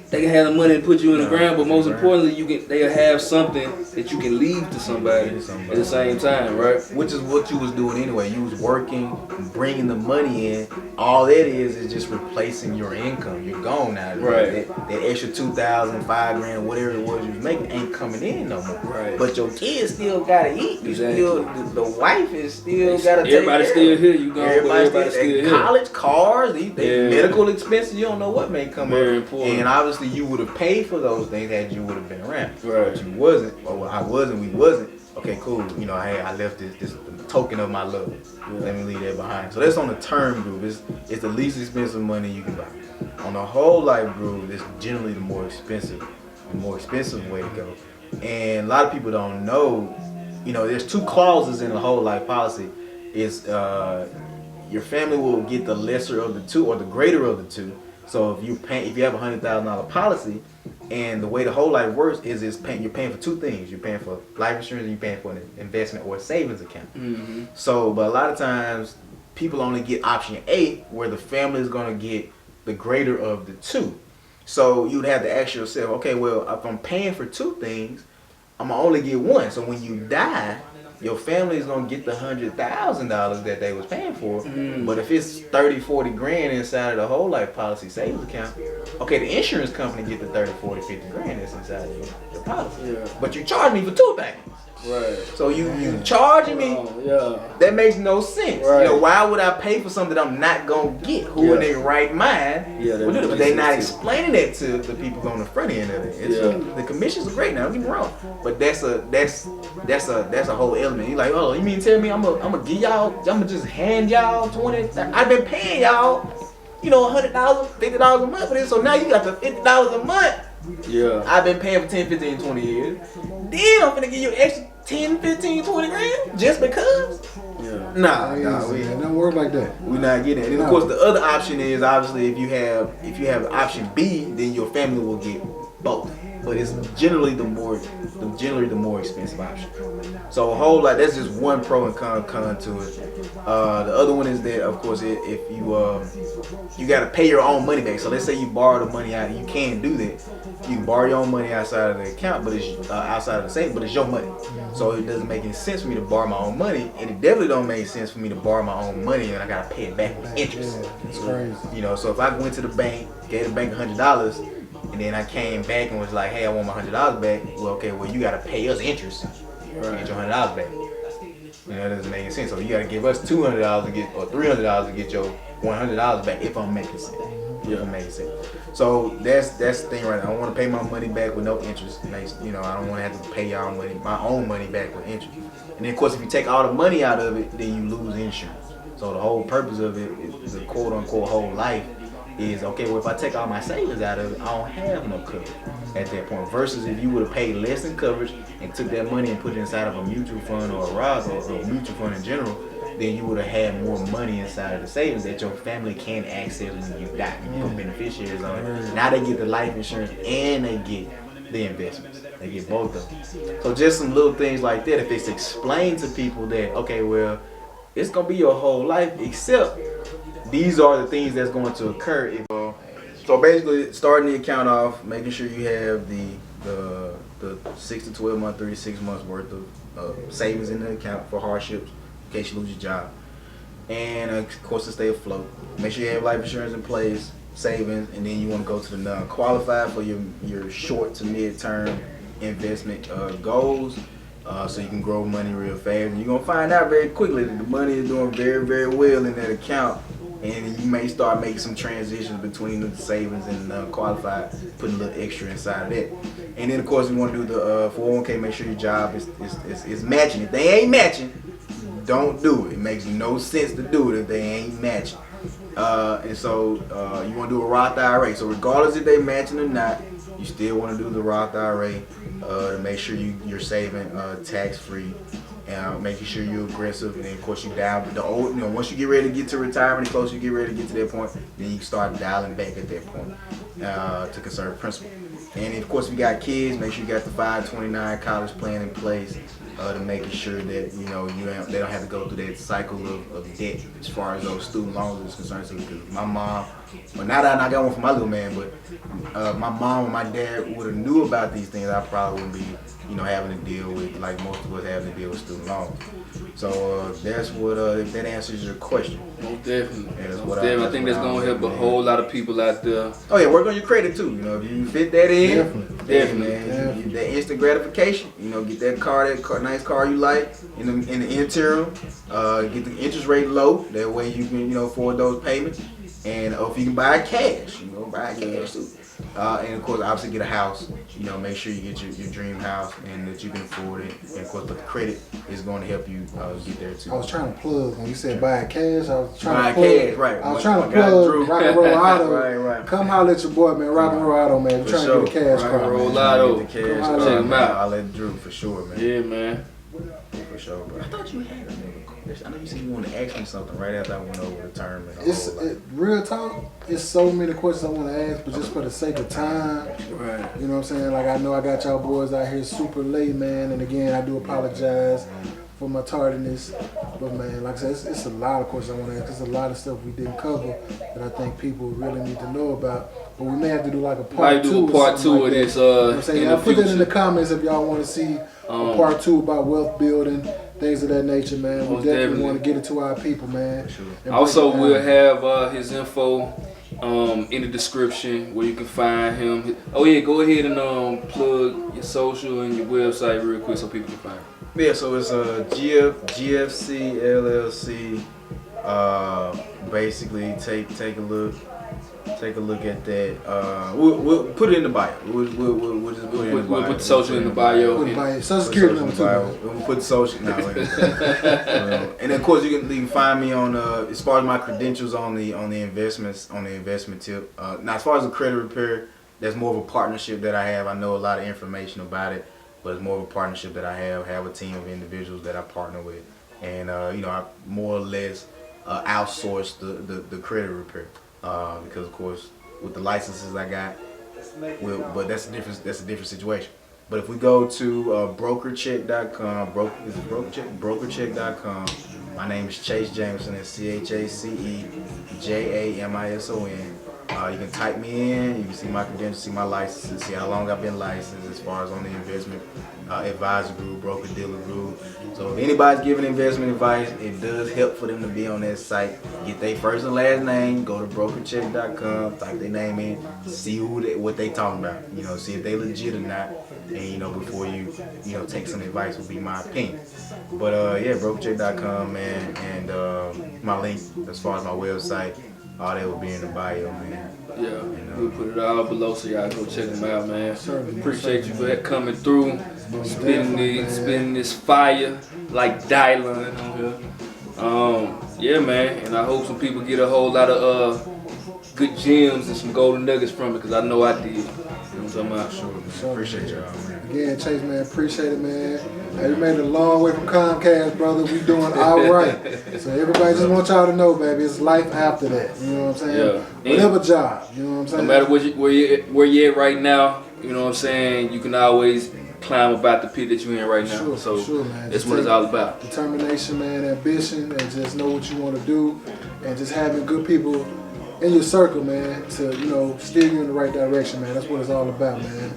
they can have the money to put you in the ground, but most importantly, they'll have something that you can leave to somebody at the same time, right? Which is what you was doing anyway. You was working, bringing the money in. All that is just replacing your income. You're gone now. Right. That extra $2,000, $5,000, whatever it was you was making ain't coming in no more. Right. But your kids still gotta eat. You still, the wife is still gotta take Everybody care still of. here. You gone, everybody still here. College, cars, they medical expenses. You don't know what may come up. Very important. And obviously you would have paid for those things had you would have been around. Right. But you wasn't, or I wasn't, we wasn't. Okay, cool. You know, hey, I left this token of my love. Let me leave that behind. So that's on the term group. It's the least expensive money you can buy. On the whole life group, it's generally the more expensive way to go. And a lot of people don't know, there's two clauses in the whole life policy. It's your family will get the lesser of the two or the greater of the two. So if you have a $100,000 policy, and the way the whole life works is you're paying for two things. You're paying for life insurance and you're paying for an investment or a savings account. Mm-hmm. So, but a lot of times people only get option A, where the family is going to get the greater of the two. So you'd have to ask yourself, okay, well, if I'm paying for two things, I'm going to only get one. So when you die, your family is gonna get the $100,000 that they was paying for. But if it's 30, 40 grand inside of the whole life policy savings account, okay, the insurance company get the 30, 40, 50 grand that's inside of your policy. Yeah. But you charge me for two things. Right. So you charging me, that makes no sense. Right. Why would I pay for something that I'm not gonna get? Who in their right mind? But they're not explaining that to the people on the front end of it. The commissions are great now, don't get me wrong. But that's a whole element. You're like, oh, you mean tell me I'm gonna give y'all, I'm gonna just hand y'all 20? I've been paying y'all, $100, $50 a month for this. So now you got the $50 a month. Yeah. I've been paying for 10, 15, 20 years. Then I'm finna give you extra 10, 15, 20 grand just because? Yeah. Nah, it we don't work like that. We're not getting it. And of course the other option is obviously if you have option B, then your family will get both. but it's generally the more expensive option. So a whole lot. That's just one pro and con to it. The other one is that, of course, if you got to pay your own money back. So let's say you borrow the money out, you can do that. You can borrow your own money outside of the account, but it's outside of the savings, but it's your money. So it doesn't make any sense for me to borrow my own money, and it definitely don't make sense for me to borrow my own money and I gotta pay it back with interest. It's crazy. You know, so if I went to the bank, gave the bank $100, and then I came back and was like, hey, I want my $100 back. Well, okay, well you gotta pay us interest to get your $100 back. You know, that doesn't make any sense. So you gotta give us $200 to get, or $300 to get your $100 back, if I'm making sense. If I'm making sense. So that's the thing right now. I don't want to pay my money back with no interest. You know, I don't want to have to pay y'all money, my own money back with interest. And then of course, if you take all the money out of it, then you lose insurance. So the whole purpose of it is the quote unquote whole life is, okay, well if I take all my savings out of it, I don't have no coverage at that point. Versus if you would have paid less in coverage and took that money and put it inside of a mutual fund or a Roth or a mutual fund in general, then you would have had more money inside of the savings that your family can access when you die. You put beneficiaries on it. Now they get the life insurance and they get the investments. They get both of them. So just some little things like that. If it's explained to people that, okay, well, it's going to be your whole life, except these are the things that's going to occur. So basically, starting the account off, making sure you have the 6 to 12 months, 36 months worth of savings in the account for hardships, in case you lose your job, and of course to stay afloat. Make sure you have life insurance in place, savings, and then you want to go to the non-qualified for your short to mid-term investment goals, so you can grow money real fast. And you're gonna find out very quickly that the money is doing very, very well in that account, and you may start making some transitions between the savings and the qualified, putting a little extra inside of that. And then of course you want to do the 401k. Make sure your job is matching. If they ain't matching, don't do it. It makes no sense to do it if they ain't matching. And so you want to do a Roth IRA. So regardless if they matching or not, you still want to do the Roth IRA to make sure you're saving tax free, and making sure you're aggressive. And then of course you dial the old. You know, once you get ready to get to retirement, close you get ready to get to that point, then you start dialing back at that point to conserve principal. And of course, if you got kids, make sure you got the 529 college plan in place to making sure that they don't have to go through that cycle of debt as far as those student loans is concerned. So, because my mom, well, now that I got one for my little man, but my mom and my dad would have knew about these things, I probably wouldn't be having to deal with, like most of us having to deal with student loans. So that's what, if that answers your question. Most definitely. I think that's going to help a whole lot of people out there. Oh yeah, work on your credit too. If you fit that in, Definitely. That instant gratification. Get that car, nice car you like in the interim. Get the interest rate low. That way you can afford those payments. And if you can buy cash, buy cash too. And of course, obviously get a house. Make sure you get your dream house and that you can afford it. And of course, but the credit is going to help you get there too. I was trying to plug when you said buy cash. I was buy trying to plug. cash, right? I was trying to plug Rock and Roll Auto. Right. Come holler at your boy, man. Rock and Roll Auto, man. We're trying to get a cash car. Roll Auto. Get the cash car. Check him out. I'll let Drew for sure, man. Yeah, man. For sure, bro. I thought you had another question. I know you said you wanted to ask me something right after I went over the term. Real talk, it's so many questions I want to ask, but just for the sake of time, Right. you know what I'm saying? Like, I know I got y'all boys out here super late, man. And again, I do apologize for my tardiness. But, man, like I said, it's a lot of questions I want to ask. There's a lot of stuff we didn't cover that I think people really need to know about. But we may have to do like a part two. Do a part two of this. You know what I'm saying? I'll put that in the comments if y'all want to see a part two about wealth building, things of that nature, man. We definitely want to get it to our people, man. Sure. Also, we'll have his info in the description where you can find him. Oh yeah, go ahead and plug your social and your website real quick so people can find him. Yeah, so it's GFC LLC. Basically, take a look at that. We'll put it in the bio. We'll just put it in the bio. We'll put the social in the bio. Social security number too. We'll put the social. No, and of course you can find me on as far as my credentials on the investment tip. Now as far as the credit repair, that's more of a partnership that I have. I know a lot of information about it, but it's more of a partnership that I have a team of individuals that I partner with, and I more or less outsource the credit repair. Because of course with the licenses I got but that's a different situation. But if we go to brokercheck.com, brokercheck.com. My name is Chase Jamison. That's ChaceJamison. You can type me in. You can see my credentials, see my licenses, see how long I've been licensed as far as on the investment advisor group, broker dealer group. So if anybody's giving investment advice, it does help for them to be on that site. Get their first and last name. Go to brokercheck.com. Type their name in. See what they talking about. You know, see if they legit or not. And you know, before you take some advice would be my opinion. But yeah, brokercheck.com, man, and my link as far as my website. All that will be in the bio, man. Yeah, we'll put it all below so y'all go check them out, man. Appreciate you for coming through, spitting this fire like Dylan on here. Yeah, man, and I hope some people get a whole lot of good gems and some golden nuggets from it, because I know I did. You know what I'm talking about? Sure. Appreciate y'all, man. Again, Chase, man, appreciate it, man. Hey, we made it a long way from Comcast, brother. We doing all right. So everybody just want y'all to know, baby, it's life after that. You know what I'm saying? Yeah. Whatever job, you know what I'm saying? No matter where you're at right now, you know what I'm saying, you can always climb about the pit that you're in right now. Sure, man. That's what it's all about. Determination, man, ambition, and just know what you want to do, and just having good people in your circle, man, to, you know, steer you in the right direction, man. That's what it's all about, man.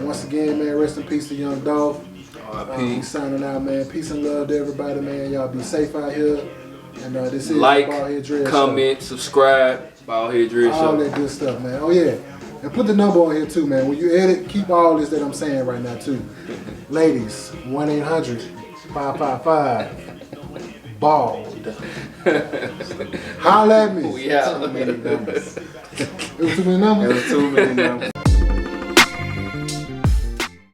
Once again, man, rest in peace to Young Dolph. He's signing out, man. Peace and love to everybody, man. Y'all be safe out here. And this is like, Bald Head Dread comment, Show. Subscribe, Bald Head Dread Show. All that good stuff, man. Oh yeah, and put the number on here too, man. When you edit, keep all this that I'm saying right now too. Ladies, 1-800-555-BALD. Holla at me. We out. Too many numbers. It was too many numbers? It was too many numbers.